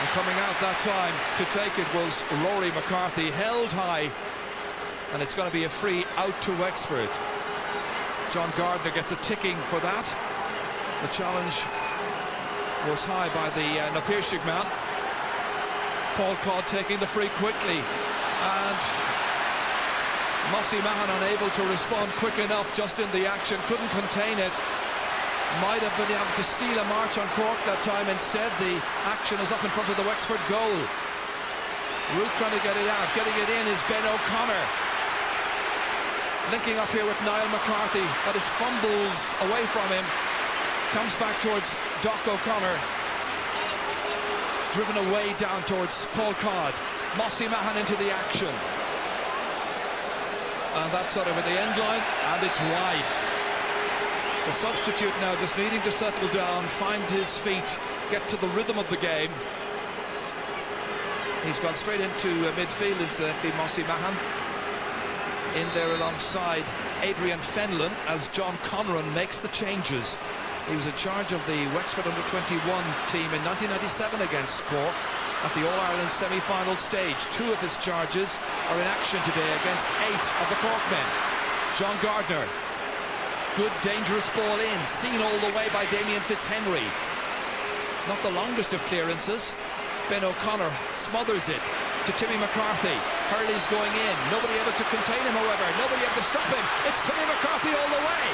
And coming out that time to take it was Rory McCarthy, held high. And it's going to be a free out to Wexford. John Gardner gets a ticking for that. The challenge was high by the Napirshig man. Paul Codd taking the free quickly, and Mossy Mahan unable to respond quick enough just in the action, couldn't contain it. Might have been able to steal a march on Cork that time. Instead, the action is up in front of the Wexford goal. Root trying to get it out. Getting it in is Ben O'Connor. Linking up here with Niall McCarthy, but it fumbles away from him. Comes back towards Doc O'Connor. Driven away down towards Paul Codd. Mossy Mahan into the action. And that's sort of at the end line, and it's wide. The substitute now just needing to settle down, find his feet, get to the rhythm of the game. He's gone straight into midfield, incidentally, Mossy Mahan. In there alongside Adrian Fenlon as John Conran makes the changes. He was in charge of the Wexford under-21 team in 1997 against Cork at the All-Ireland semi-final stage. 2 of his charges are in action today against 8 of the Cork men. John Gardner. Good dangerous ball in, seen all the way by Damien Fitzhenry. Not the longest of clearances. Ben O'Connor smothers it to Timmy McCarthy. Hurley's going in, nobody able to contain him, however, nobody able to stop him. It's Timmy McCarthy all the way.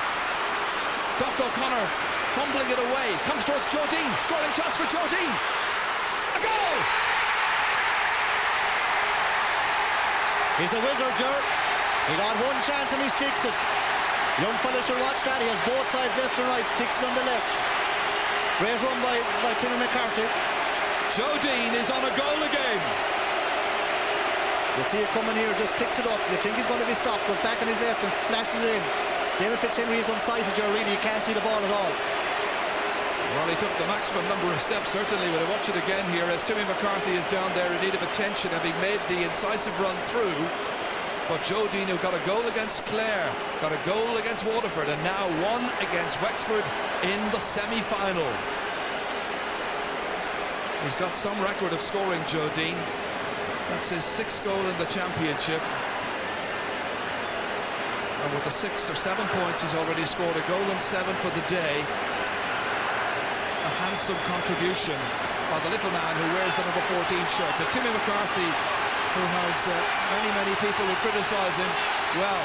Doc O'Connor fumbling it away, comes towards Joe Dean, scoring chance for Joe Dean. A goal! He's a wizard, Ger. He got one chance and he sticks it. Young fella should watch that. He has both sides, left and right, sticks on the left. Great run by Timmy McCarthy. Joe Dean is on a goal again. You see it coming here, just picks it up. You think he's going to be stopped, goes back on his left and flashes it in. David Fitzhenry is unsighted, Joe, really. You can't see the ball at all. Well, he took the maximum number of steps, certainly, but I watch it again here as Timmy McCarthy is down there in need of attention, having made the incisive run through. But Joe Dean, who got a goal against Clare, got a goal against Waterford, and now one against Wexford in the semi-final. He's got some record of scoring, Joe Dean. That's his 6th goal in the championship. And with the 6 or 7 points, he's already scored a goal and 7 for the day. A handsome contribution by the little man who wears the number 14 shirt. To Timmy McCarthy, who has many people who criticise him. Well,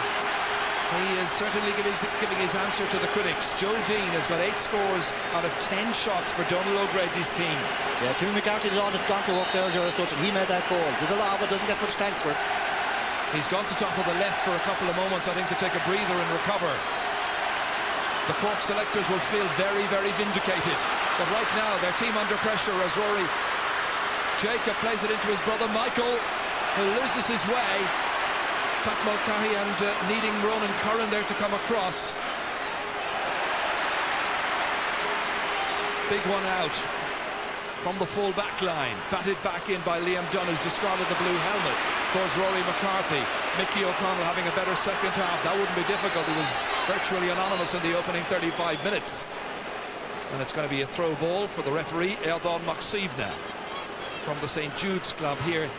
he is certainly giving his answer to the critics. Joe Dean has got 8 scores out of 10 shots for Donald O'Grady's team. Yeah, Timmy McCarthy did all the donkey work there, Ger, as such, and he made that goal. There's a lot, but doesn't get much thanks for it. He's gone to top of the left for a couple of moments, I think, to take a breather and recover. The Cork selectors will feel very vindicated. But right now, their team under pressure as Rory Jacob plays it into his brother Michael, who loses his way. Pat Mulcahy and needing Ronan Curran there to come across. Big one out from the full back line. Batted back in by Liam Dunn, who's discarded the blue helmet, towards Rory McCarthy. Mickey O'Connell having a better second half. That wouldn't be difficult. He was virtually anonymous in the opening 35 minutes. And it's going to be a throw ball for the referee, Erdon Macsivna, from the St. Jude's Club here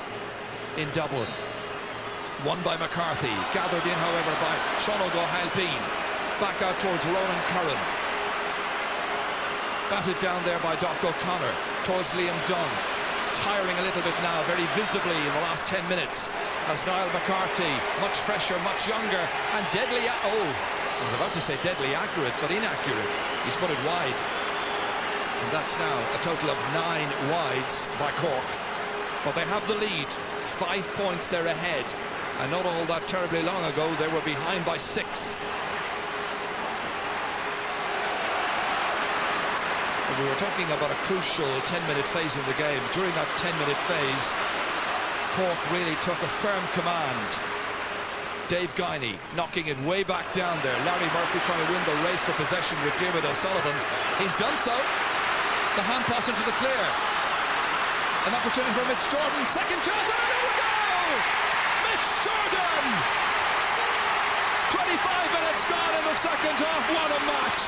in Dublin. Won by McCarthy, gathered in, however, by Sean O'Halpine. Back out towards Ronan Curran. Batted down there by Doc O'Connor, towards Liam Dunn. Tiring a little bit now, very visibly in the last 10 minutes, as Niall McCarthy, much fresher, much younger, and deadly... I was about to say deadly accurate, but inaccurate. He's put it wide. And that's now a total of 9 wides by Cork. But they have the lead. 5 points they're ahead. And not all that terribly long ago, they were behind by 6. We were talking about a crucial 10-minute phase in the game. During that 10-minute phase, Cork really took a firm command. Dave Guiney knocking it way back down there. Larry Murphy trying to win the race for possession with Diarmuid O'Sullivan. He's done so. The hand pass into the clear. An opportunity for Mitch Jordan. Second chance, and there we go! Mitch Jordan! 25 minutes gone in the second half. What a match!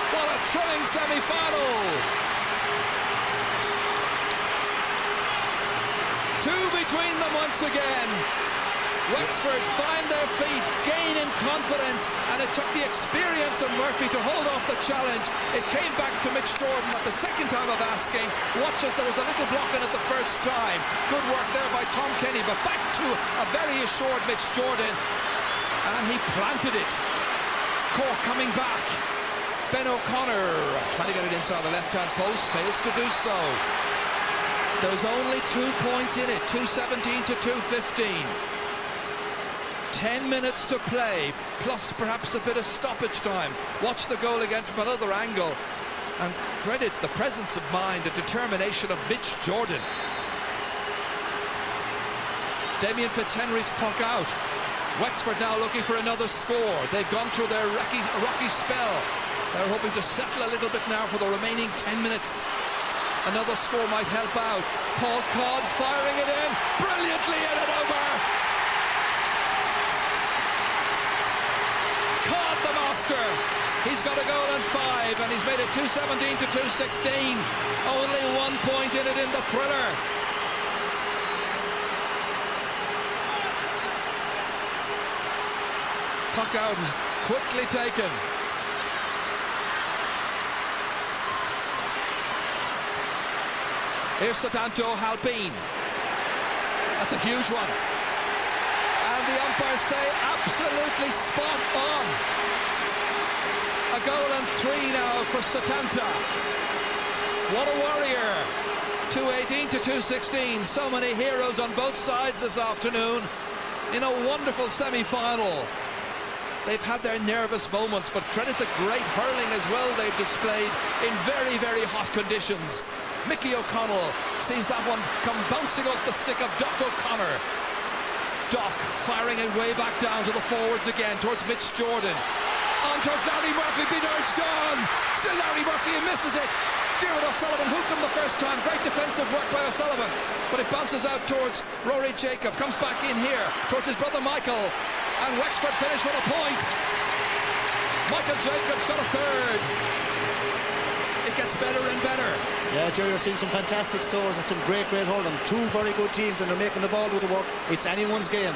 What a thrilling semi-final! 2 between them once again. Wexford find their feet, gain in confidence, and it took the experience of Murphy to hold off the challenge. It came back to Mitch Jordan at the second time of asking. Watch as there was a little block in it the first time. Good work there by Tom Kenny, but back to a very assured Mitch Jordan, and he planted it. Cork coming back. Ben O'Connor trying to get it inside the left-hand post, fails to do so. There's only 2 points in it, 2:17 to 2:15. 10 minutes to play, plus perhaps a bit of stoppage time. Watch the goal again from another angle, and credit the presence of mind and determination of Mitch Jordan. Damien Fitzhenry's puck out. Wexford now looking for another score. They've gone through their rocky spell. They're hoping to settle a little bit now for the remaining 10 minutes. Another score might help out. Paul Codd firing it in, brilliantly in and over. Codd, the master. He's got a goal and 5, and he's made it 2:17 to 2:16. Only 1 point in it in the thriller. Puck out, quickly taken. Here's Satanto Halpine. That's a huge one. And the umpires say absolutely spot on. A goal and 3 now for Satanta. What a warrior. 2:18 to 2:16. So many heroes on both sides this afternoon in a wonderful semi-final. They've had their nervous moments, but credit the great hurling as well they've displayed in very, very hot conditions. Mickey O'Connell sees that one come bouncing off the stick of Doc O'Connor. Doc firing it way back down to the forwards again towards Mitch Jordan. On towards Larry Murphy, being urged on. Still Larry Murphy, he misses it. Dermot O'Sullivan hooked him the first time. Great defensive work by O'Sullivan, but it bounces out towards Rory Jacob. Comes back in here towards his brother Michael, and Wexford finish with a point. Michael Jacobs got a third. It gets better and better. Yeah, Jerry, you're seeing some fantastic scores and some great hurling. 2 very good teams, and they're making the ball do the work. It's anyone's game.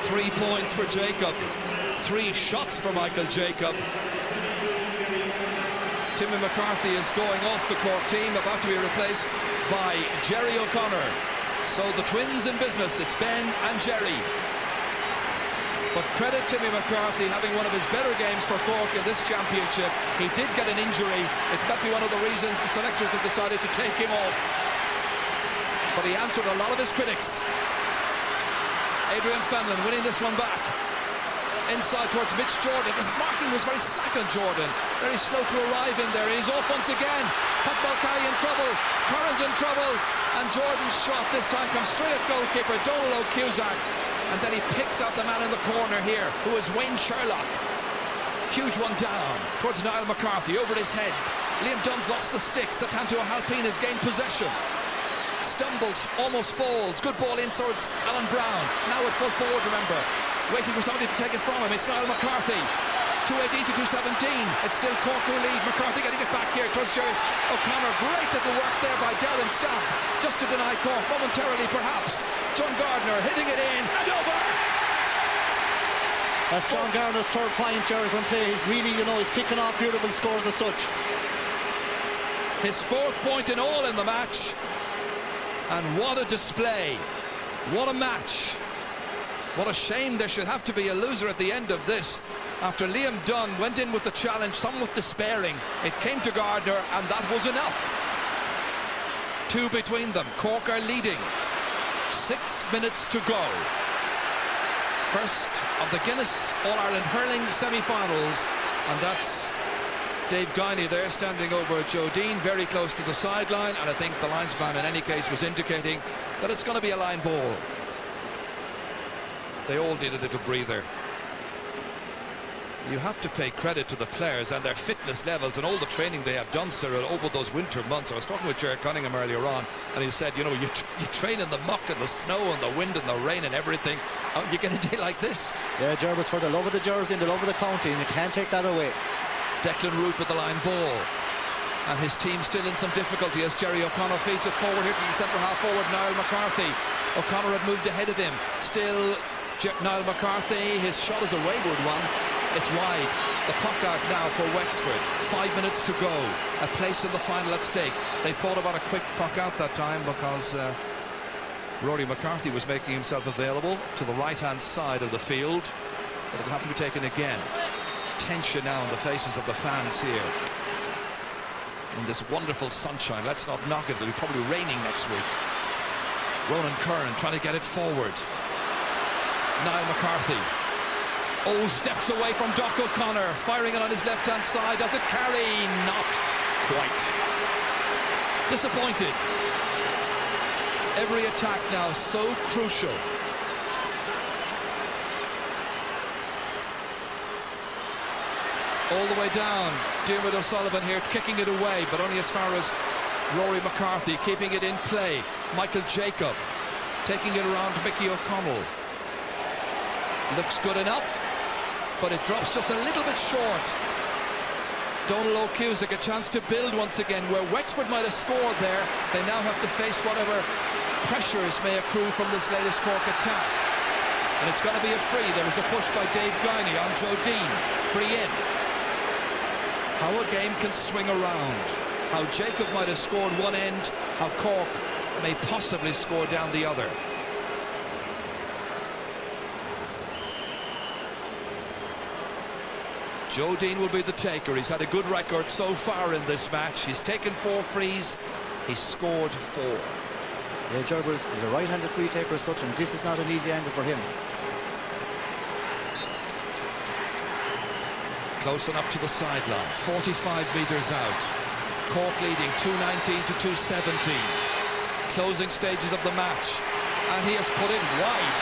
3 points for Jacob. 3 shots for Michael Jacob. Timmy McCarthy is going off the Cork team, about to be replaced by Jerry O'Connor. So the twins in business, it's Ben and Jerry. But credit Timmy McCarthy having one of his better games for Cork in this championship. He did get an injury. It might be one of the reasons the selectors have decided to take him off. But he answered a lot of his critics. Adrian Fenlon winning this one back. Inside towards Mitch Jordan. His marking was very slack on Jordan. Very slow to arrive in there. He's off once again. Pat Mulcahy in trouble. Curran's in trouble. And Jordan's shot this time comes straight at goalkeeper Donald O'Cusack. And then he picks out the man in the corner here, who is Wayne Sherlock. Huge one down towards Niall McCarthy, over his head. Liam Dunn's lost the stick. Satanto Halpine has gained possession. Stumbles, almost falls. Good ball in towards Alan Brown. Now at full forward, remember. Waiting for somebody to take it from him. It's Niall McCarthy. 2:18 to 2:17. It's still Cork who lead. McCarthy getting it back here towards Jerry O'Connor. Great little work there by Darren Stamp, just to deny Cork momentarily, perhaps. John Gardner hitting it in and over. That's John Gardner's third point, Jerry, from play. He's really, he's picking off beautiful scores as such. His 4th point in all in the match. And what a display. What a match. What a shame there should have to be a loser at the end of this. After Liam Dunn went in with the challenge, somewhat despairing, it came to Gardner, and that was enough. 2 between them. Cork are leading. 6 minutes to go. First of the Guinness All-Ireland hurling semi-finals, and that's Dave Guiney there standing over Joe Dean, very close to the sideline, and I think the linesman in any case was indicating that it's going to be a line ball. They all need a little breather. You have to pay credit to the players and their fitness levels and all the training they have done, Cyril, over those winter months. I was talking with Gerard Cunningham earlier on, and he said, you train in the muck and the snow and the wind and the rain and everything. You get a day like this. Yeah, Jervis, for the love of the jersey and the love of the county, and you can't take that away. Declan Root with the line ball. And his team still in some difficulty as Jerry O'Connor feeds it forward here to the centre half forward, Niall McCarthy. O'Connor had moved ahead of him. Still Niall McCarthy, his shot is a wayward one. It's wide. The puck out now for Wexford. 5 minutes to go. A place in the final at stake. They thought about a quick puck out that time because Rory McCarthy was making himself available to the right-hand side of the field. But it'll have to be taken again. Tension now on the faces of the fans here. In this wonderful sunshine. Let's not knock it. It'll be probably raining next week. Ronan Curran trying to get it forward. Niall McCarthy. Oh, steps away from Doc O'Connor, firing it on his left-hand side. Does it carry? Not quite. Disappointed. Every attack now so crucial. All the way down. Diarmuid O'Sullivan here kicking it away, but only as far as Rory McCarthy, keeping it in play. Michael Jacob taking it around Mickey O'Connell. Looks good enough, but it drops just a little bit short. Donal O'Cusack, a chance to build once again. Where Wexford might have scored there, they now have to face whatever pressures may accrue from this latest Cork attack. And it's going to be a free. There was a push by Dave Guiney on Joe Dean. Free in. How a game can swing around. How Jacob might have scored one end, how Cork may possibly score down the other. Joe Dean will be the taker. He's had a good record so far in this match. He's taken 4 frees. He's scored 4. Yeah, Gerbers is a right-handed free taker as such, and this is not an easy angle for him. Close enough to the sideline. 45 metres out. Cork leading 219 to 217. Closing stages of the match. And he has put it wide.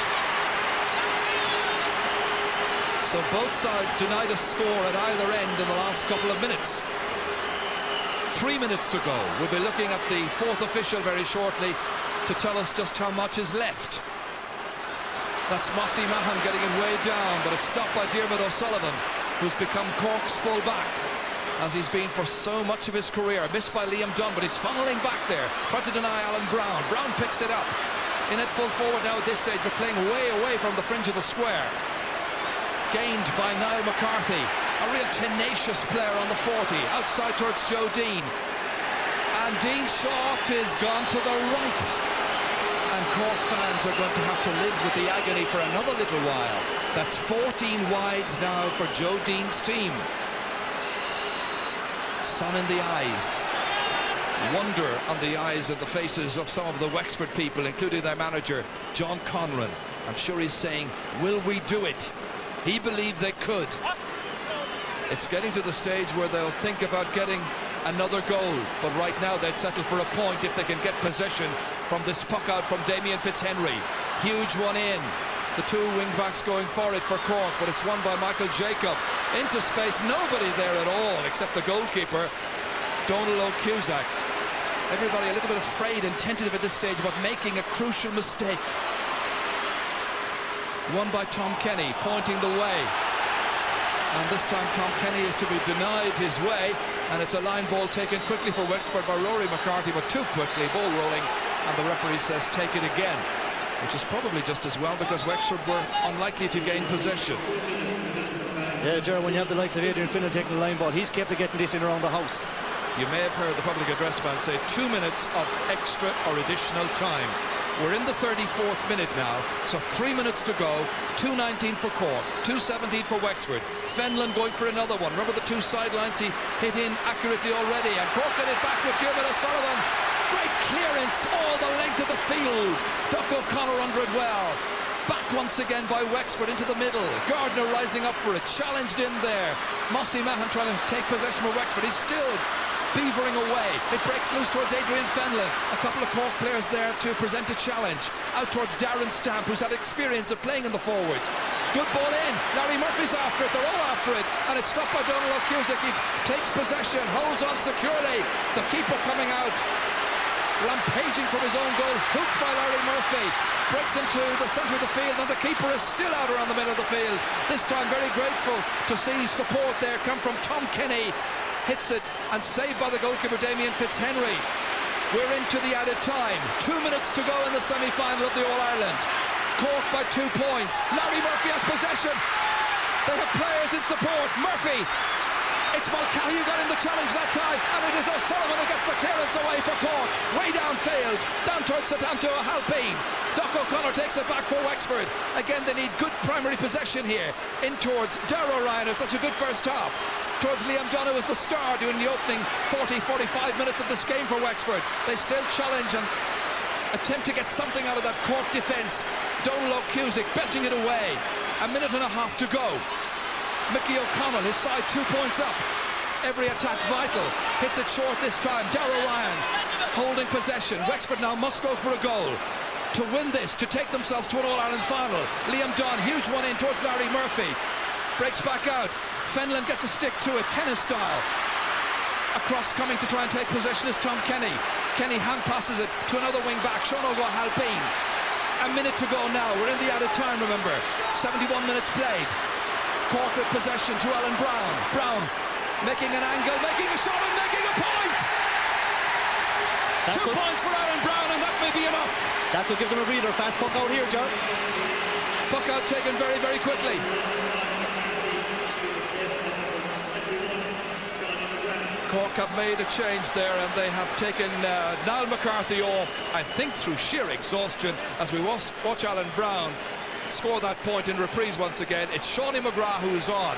So both sides denied a score at either end in the last couple of minutes. 3 minutes to go. We'll be looking at the 4th official very shortly to tell us just how much is left. That's Mossy Mahan getting it way down, but it's stopped by Diarmuid O'Sullivan, who's become Cork's full-back, as he's been for so much of his career. Missed by Liam Dunn, but he's funneling back there. Tried to deny Alan Brown. Brown picks it up. In at full forward now at this stage, but playing way away from the fringe of the square. Gained by Niall McCarthy, a real tenacious player on the 40, outside towards Joe Dean. And Dean's shot is gone to the right. And Cork fans are going to have to live with the agony for another little while. That's 14 wides now for Joe Dean's team. Sun in the eyes. Wonder on the eyes and the faces of some of the Wexford people, including their manager, John Conran. I'm sure he's saying, will we do it? He believed they could. It's getting to the stage where they'll think about getting another goal, but right now they'd settle for a point if they can get possession from this puck out from Damien Fitzhenry. Huge one in. The 2 wing-backs going for it for Cork, but it's won by Michael Jacob. Into space, nobody there at all except the goalkeeper, Donal O'Cusack. Everybody a little bit afraid and tentative at this stage about making a crucial mistake. Won by Tom Kenny, pointing the way. And this time Tom Kenny is to be denied his way, and it's a line ball taken quickly for Wexford by Rory McCarthy, but too quickly, ball rolling, and the referee says take it again, which is probably just as well because Wexford were unlikely to gain possession. Yeah, Gerard, when you have the likes of Adrian Finnell taking the line ball, he's kept getting this in around the house. You may have heard the public address man say 2 minutes of extra or additional time. We're in the 34th minute now, so 3 minutes to go. 2:19 for Cork, 2:17 for Wexford. Fenlon going for another one. Remember the 2 sidelines he hit in accurately already, and Cork get it back with Diarmuid O'Sullivan. Great clearance all the length of the field. Doc O'Connor under it well. Back once again by Wexford into the middle. Gardner rising up for it, challenged in there. Mossy Mahan trying to take possession for Wexford. He's still beavering away. It breaks loose towards Adrian Fenlon. A couple of Cork players there to present a challenge. Out towards Darren Stamp, who's had experience of playing in the forwards. Good ball in. Larry Murphy's after it. They're all after it. And it's stopped by Donal O'Cusack. He takes possession, holds on securely. The keeper coming out, rampaging from his own goal. Hooked by Larry Murphy. Breaks into the centre of the field, and the keeper is still out around the middle of the field. This time very grateful to see support there come from Tom Kenny. Hits it and saved by the goalkeeper Damien Fitzhenry. We're into the added time. 2 minutes to go in the semi-final of the All-Ireland. Cork by 2 points. Larry Murphy has possession. They have players in support. Murphy. It's Mulcahy who got in the challenge that time, and it is O'Sullivan who gets the clearance away for Cork. Way downfield, down towards Satanto Halpine. Doc O'Connor takes it back for Wexford. Again, they need good primary possession here. In towards Darragh Ryan. It's such a good first half. Towards Liam Donoghue was the star during the opening 40-45 minutes of this game for Wexford. They still challenge and attempt to get something out of that Cork defence. Donal O'Cusick belting it away. A minute and a half to go. Mickey O'Connell, his side 2 points up. Every attack vital. Hits it short this time. Darragh Ryan holding possession. Wexford now must go for a goal to win this, to take themselves to an All-Ireland final. Liam Dunn, huge one in towards Larry Murphy. Breaks back out. Fenlon gets a stick to it, tennis style. Across coming to try and take possession is Tom Kenny. Kenny hand passes it to another wing back, Sean O'Halpine. A minute to go now. We're in the added time, remember. 71 minutes played. Cork with possession to Alan Brown. Brown making an angle, making a shot and making a point! 2 points for Alan Brown, and that may be enough. That could give them a breather. Fast puck out here, John. Puck out taken very, very quickly. Cork have made a change there, and they have taken Niall McCarthy off, I think through sheer exhaustion, as we watch Alan Brown score that point in reprise once again. It's Shawnee McGrath who is on.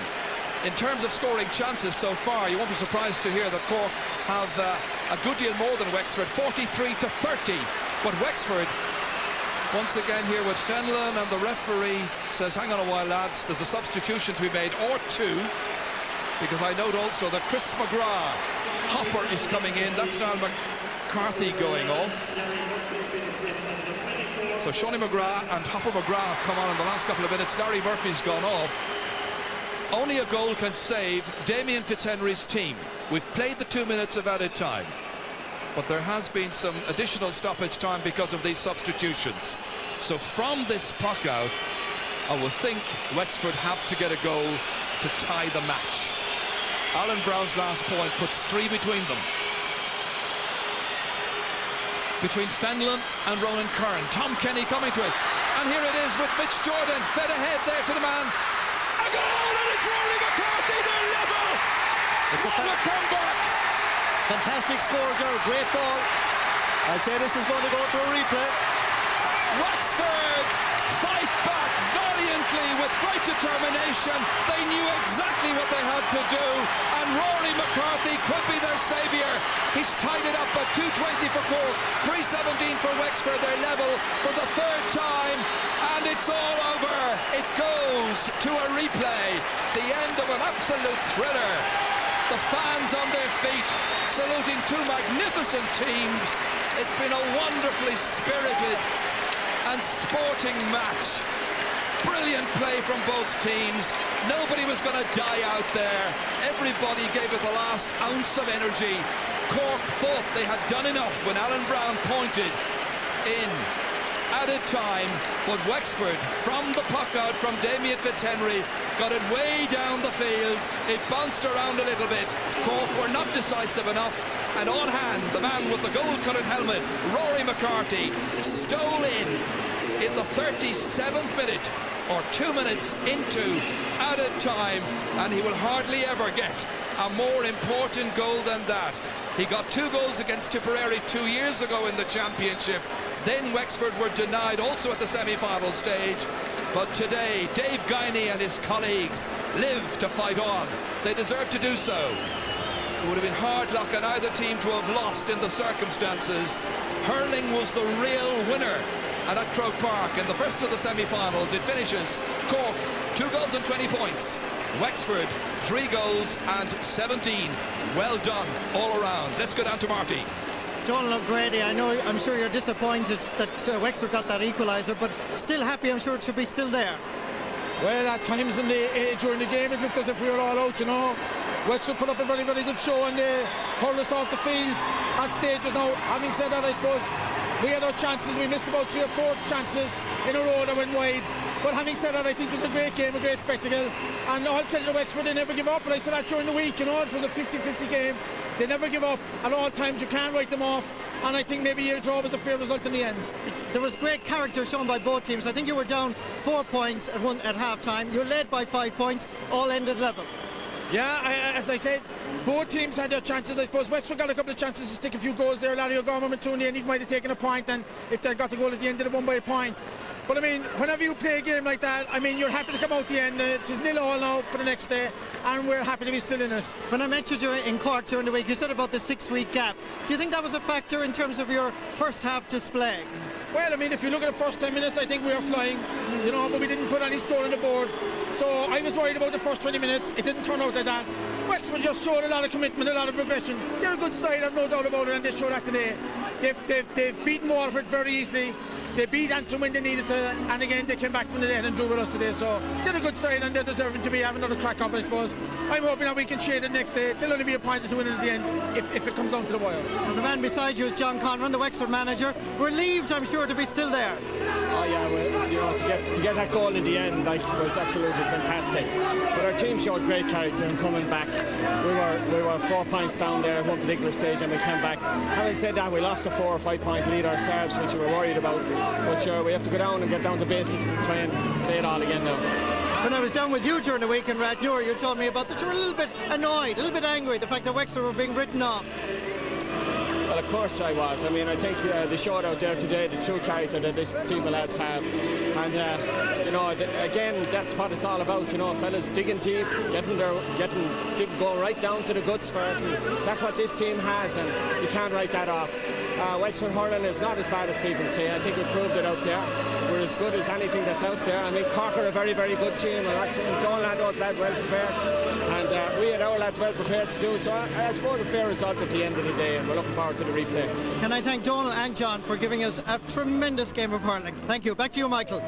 In terms of scoring chances so far, you won't be surprised to hear that Cork have a good deal more than Wexford, 43-30. But Wexford, once again here with Fenlon, and the referee says, hang on a while, lads, there's a substitution to be made, or two, because I note also that Chris McGrath, Hopper is coming in. That's Niall McCarthy going off. So Shawnee McGrath and Hopper McGrath have come on in the last couple of minutes. Larry Murphy's gone off. Only a goal can save Damien Fitzhenry's team. We've played the 2 minutes of added time, but there has been some additional stoppage time because of these substitutions. So from this puck out, I would think Wexford have to get a goal to tie the match. Alan Brown's last point puts 3 between them. Between Fenlon and Ronan Kern. Tom Kenny coming to it. And here it is with Mitch Jordan fed ahead there to the man. A goal, and it's Rory McCarthy, they're level! It's what a comeback! Fantastic score, Joe. Great ball. I'd say this is going to go to a replay. Wexford fight back valiantly with great determination. They knew exactly what they had to do, and Rory McCarthy could be their saviour. He's tied it up at 2:20 for Cork, 3:17 for Wexford. They're level for the third time, and it's all over. It goes to a replay. The end of an absolute thriller. The fans on their feet, saluting two magnificent teams. It's been a wonderfully spirited and sporting match. Brilliant play from both teams. Nobody was going to die out there. Everybody gave it the last ounce of energy. Cork thought they had done enough when Alan Brown pointed in added time, but Wexford, from the puck out from Damien Fitzhenry, got it way down the field. It bounced around a little bit. Cork were not decisive enough, and on hand, the man with the gold-coloured helmet, Rory McCarthy, stole in the 37th minute, or 2 minutes into added time, and he will hardly ever get a more important goal than that. He got 2 goals against Tipperary 2 years ago in the championship. Then Wexford were denied also at the semi-final stage. But today, Dave Guiney and his colleagues live to fight on. They deserve to do so. It would have been hard luck on either team to have lost in the circumstances. Hurling was the real winner. And at Croke Park, in the first of the semi-finals, it finishes Cork 2 goals and 20 points. Wexford 3 goals and 17. Well done all around. Let's go down to Marty. Donal O'Grady, I'm sure you're disappointed that Wexford got that equaliser, but still happy, I'm sure it should be still there. Well, at times during the game it looked as if we were all out, you know. Wexford put up a very, very good show and they hurled us off the field at stages. Now, having said that, I suppose we had our chances. We missed about 3 or 4 chances in a row that went wide. But having said that, I think it was a great game, a great spectacle, and all credit to Wexford, they never give up. And I said that during the week, you know, it was a 50-50 game. They never give up at all times. You can't write them off, and I think maybe a draw was a fair result in the end. There was great character shown by both teams. I think you were down 4 points at half-time. You were led by 5 points, all ended level. Yeah, as I said, both teams had their chances. I suppose Wexford got a couple of chances to stick a few goals there. Larry O'Gorman went through in the end, he might have taken a point, and if they got the goal at the end, they'd have won by a point. But I mean, whenever you play a game like that, I mean, you're happy to come out the end. It is 0-0 now for the next day, and we're happy to be still in it. When I met you in Cork during the week, you said about the 6-week gap. Do you think that was a factor in terms of your first half display? Well, I mean, if you look at the first 10 minutes, I think we were flying, you know, but we didn't put any score on the board. So I was worried about the first 20 minutes. It didn't turn out like that. Wexford just showed a lot of commitment, a lot of progression. They're a good side, I've no doubt about it, and they showed that today. They've beaten Waterford very easily. They beat Antrim when they needed to, and again they came back from the dead and drew with us today. So they're a good side, and they're deserving to have another crack off, I suppose. I'm hoping that we can shade it next day. There'll only be a point to win it at the end if it comes down to the wire. Well, the man beside you is John Conran, the Wexford manager. Relieved, I'm sure, to be still there. Oh yeah, well, you know, to get that goal in the end, like, was absolutely fantastic. But our team showed great character in coming back. We were 4 points down there at one particular stage, and we came back. Having said that, we lost a 4 or 5 point lead ourselves, which we were worried about. But sure, we have to go down and get down to basics and try and play it all again now. When I was down with you during the week in Radnor, you told me about that you were a little bit annoyed, a little bit angry, the fact that Wexford were being written off. Well, of course I was. I mean, I think they showed out there today the true character that this team of lads have. And, you know, again, that's what it's all about, you know, fellas digging deep, going right down to the guts for it. And that's what this team has, and you can't write that off. Wexford hurling is not as bad as people say. I think we proved it out there. We're as good as anything that's out there. I mean, Cork are a very, very good team, and Dublin had those lads well prepared, and we had our lads well prepared to do it. So I suppose a fair result at the end of the day, and we're looking forward to the replay. Can I thank Donal and John for giving us a tremendous game of hurling. Thank you. Back to you, Michael.